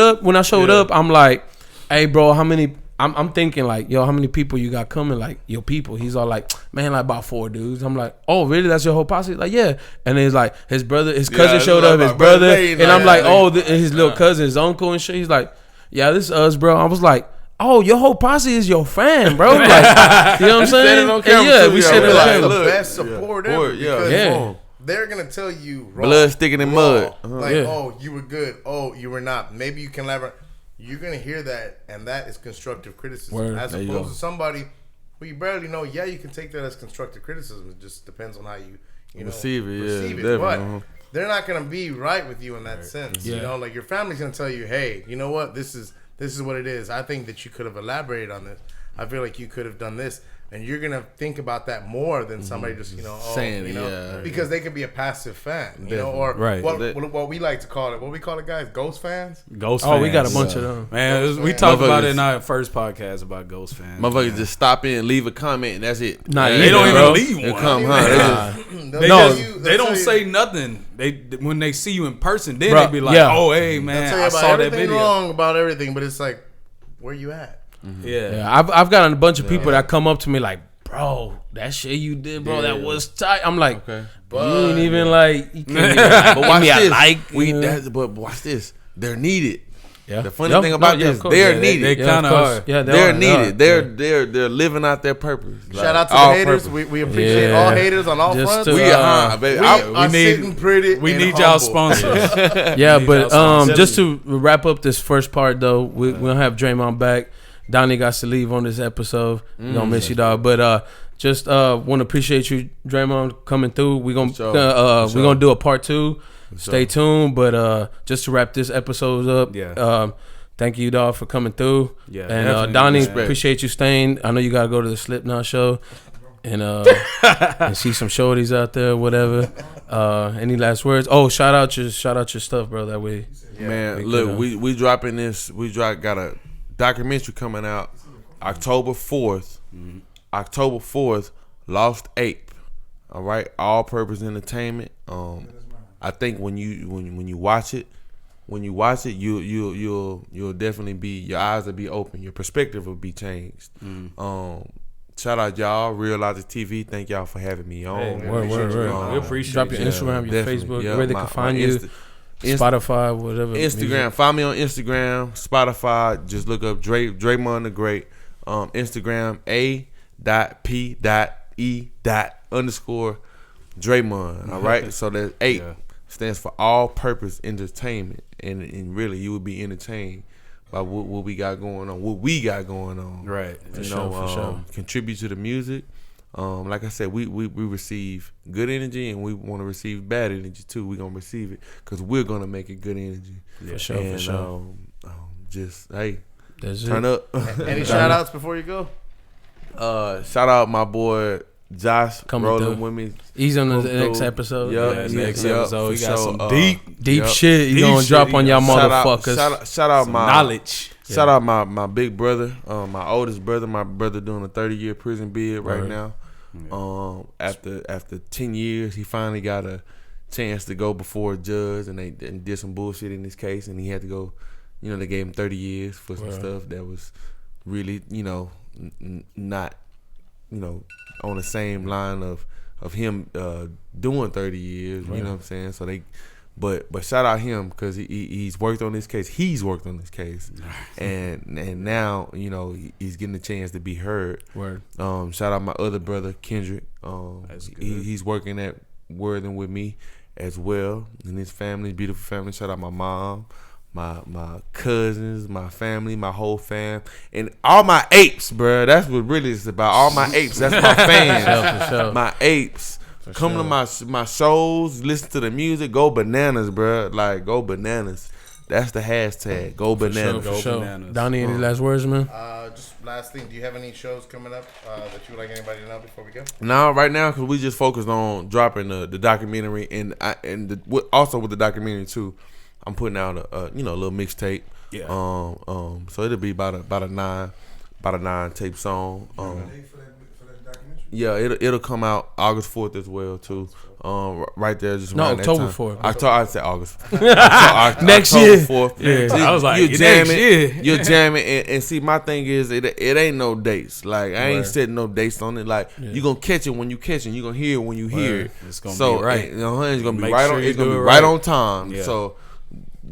up, I'm like, hey, bro, how many? I'm thinking like, yo, how many people you got coming? Like your people. He's all like, man, like about 4 dudes. I'm like, oh, really? That's your whole posse? Like, yeah. And then it's like his cousin showed up, his brother, and I'm like, oh, his little cousin, his uncle and shit. He's like, yeah, this is us, bro. I was like, oh, your whole posse is your fan, bro. Like, you know what I'm saying? We said it on camera. The best support ever. Yeah. They're gonna tell you raw, blood sticking in mud. Like, oh, you were good. Oh, you were not. Maybe you can elaborate. You're gonna hear that, and that is constructive criticism, as opposed to somebody who you barely know. Yeah, you can take that as constructive criticism. It just depends on how you receive it. But they're not gonna be right with you in that sense. You know, like your family's gonna tell you, hey, you know what? This is what it is. I think that you could have elaborated on this. I feel like you could have done this. And you're gonna think about that more than somebody just saying because they could be a passive fan, or what we like to call it. What we call it, guys, ghost fans. Ghost fans. Oh, we got a bunch of them. Man, we talked about it in our first podcast about ghost fans. Motherfuckers just stop in, leave a comment, and that's it. Nah, they don't even leave one. They don't say nothing. When they see you in person, then they be like, "Oh, hey, man, I saw that video." Wrong about everything, but it's like, where you at? Mm-hmm. Yeah. I've gotten a bunch of people that come up to me like, bro, that shit you did, bro, that was tight. I'm like, you ain't even like, you can't even like, but watch this. But watch this. They're needed. Yeah. The funny thing about this, they're needed. They kind of are. Yeah, they're needed. They're living out their purpose. Shout out to the haters. We appreciate all haters on all fronts. We are sitting pretty. We need y'all sponsors. Yeah, but just to wrap up this first part though, we're gonna have Dreymond back. Donnie got to leave on this episode. We gonna miss you, dog. But just want to appreciate you, Dreymond, coming through. We're gonna do a part 2. Stay tuned. But just to wrap this episode up, thank you, dog, for coming through. Yeah, and Donnie, appreciate you staying. I know you gotta go to the Slipknot show and and see some shorties out there, whatever. Any last words? Oh, shout out your stuff, bro. That way, man. Look, we dropping this. Got a documentary coming out October 4th. October 4th, Lost Ape. All right, All Purpose Entertainment. I think when you watch it, you'll definitely be, your eyes will be open, your perspective will be changed. shout out y'all, RealLogicTv. Thank y'all for having me on. Hey, word. We appreciate Drop your Instagram, your Facebook, where they can find you. Spotify, whatever. Instagram. Music. Find me on Instagram, Spotify. Just look up Dreymond The Great. Instagram A.P.E. _ Dreymond. All right. So that 8 stands for all purpose entertainment, and really you will be entertained by what we got going on. Right. For sure. Contribute to the music. Like I said, we receive good energy, and we want to receive bad energy too. We're gonna receive it because we're gonna make it good energy. Yeah, for sure. Just hey, that's turn it. up. Any shout outs before you go? Shout out my boy Josh rolling with me. He's on the next episode. Next episode. He got some deep shit. He gonna drop on y'all motherfuckers. Shout out my knowledge. Shout out my big brother, my oldest brother. My brother doing a 30-year prison bid right now. After 10 years, he finally got a chance to go before a judge, and they did some bullshit in his case, and he had to go. They gave him 30 years for some stuff that was really, not, on the same line of him doing 30 years. You know what I'm saying? So they, but shout out him because he's worked on this case. He's worked on this case, and now he's getting a chance to be heard. Shout out my other brother Kendrick. He's working at Worthing with me as well, and his family, beautiful family. Shout out my mom. My cousins, my family, my whole fam, and all my apes, bro. That's what really it's about. All my apes. That's my fans. For sure. My apes. Come to my shows, listen to the music, go bananas, bro. Like go bananas. That's the hashtag. Go bananas. For sure. Donnie, any last words, man? Just last thing. Do you have any shows coming up that you would like anybody to know before we go? No, right now because we just focused on dropping the documentary also with the documentary too. I'm putting out a little mixtape. Yeah. So it'll be about a 9 tape song. Yeah, it'll come out August 4th as well too. Right there, just around October that time. 4th. I said August. Next October year. 4th. Yeah. I was like, you're jamming, and see, my thing is, it ain't no dates. Like I ain't setting no dates on it. Like you gonna catch it when you catch it. You gonna hear it when you hear it. It's gonna be right. It's gonna be Make right sure on. you It's gonna do be it right right. on time. Yeah. So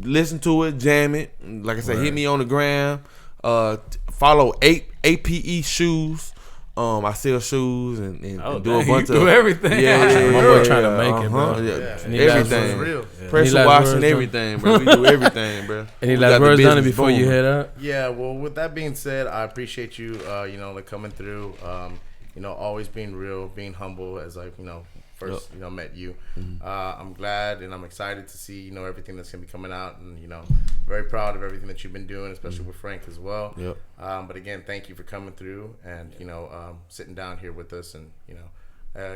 listen to it, jam it. Like I said, hit me on the gram. Follow APE shoes. I sell shoes and do a bunch of everything. Yeah, my boy trying to make it, bro. Everything, real. pressure washing, everything, bro. We do everything, bro. Any last words, Donnie, before you head out? Yeah. Well, with that being said, I appreciate you. Coming through. Always being real, being humble. As first met you. I'm glad and I'm excited to see everything that's gonna be coming out, and very proud of everything that you've been doing, especially with Frank as well. But again, thank you for coming through and sitting down here with us and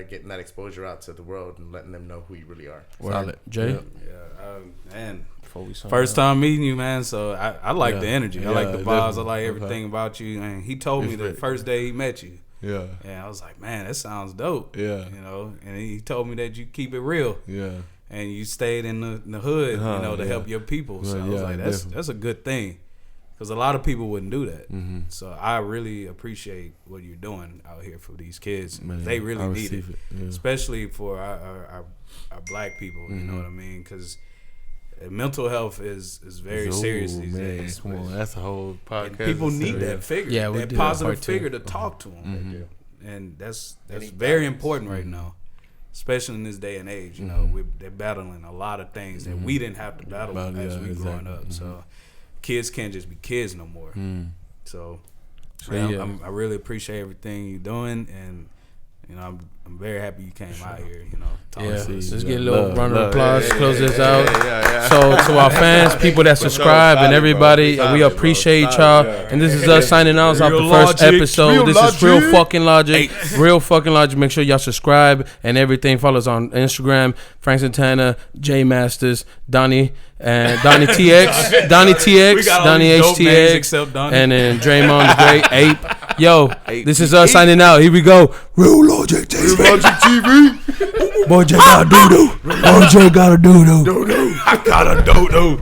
getting that exposure out to the world and letting them know who you really are. Solid. Jay? Man. First time meeting you, man. So I like the energy. I like the vibes. I like everything about you. And he told me the first day he met you. Yeah. And I was like, man, that sounds dope. Yeah. And he told me that you keep it real. Yeah. And you stayed in the hood, to help your people. So I was like, that's a good thing. Because a lot of people wouldn't do that. Mm-hmm. So I really appreciate what you're doing out here for these kids. Man, they really need it. Especially for our black people, you know what I mean? Because mental health is very serious these days. Come on, that's a whole podcast. And people need that figure, that positive figure to talk to them. Mm-hmm. And that's very important right now, especially in this day and age. They're battling a lot of things that we didn't have to battle as we growing up. So kids can't just be kids no more. So I really appreciate everything you're doing, and I'm very happy you came out here. Let's get a little round of applause. Close this out. So to our fans, people that subscribe, and everybody, we appreciate y'all. And this is us signing out off the first episode. This is Real Fucking Logic. Real Fucking Logic. Make sure y'all subscribe and everything. Follow us on Instagram. Frank Santana, J Masters, Donnie, and Donnie TX, Donnie TX, Donnie HTX, and then Dreymond The Great, Ape. Yo, this is us signing out. Here we go. Real Logic TV. Boy, J got a doo-doo. Boy, J got a doo-doo. I got a doo-doo.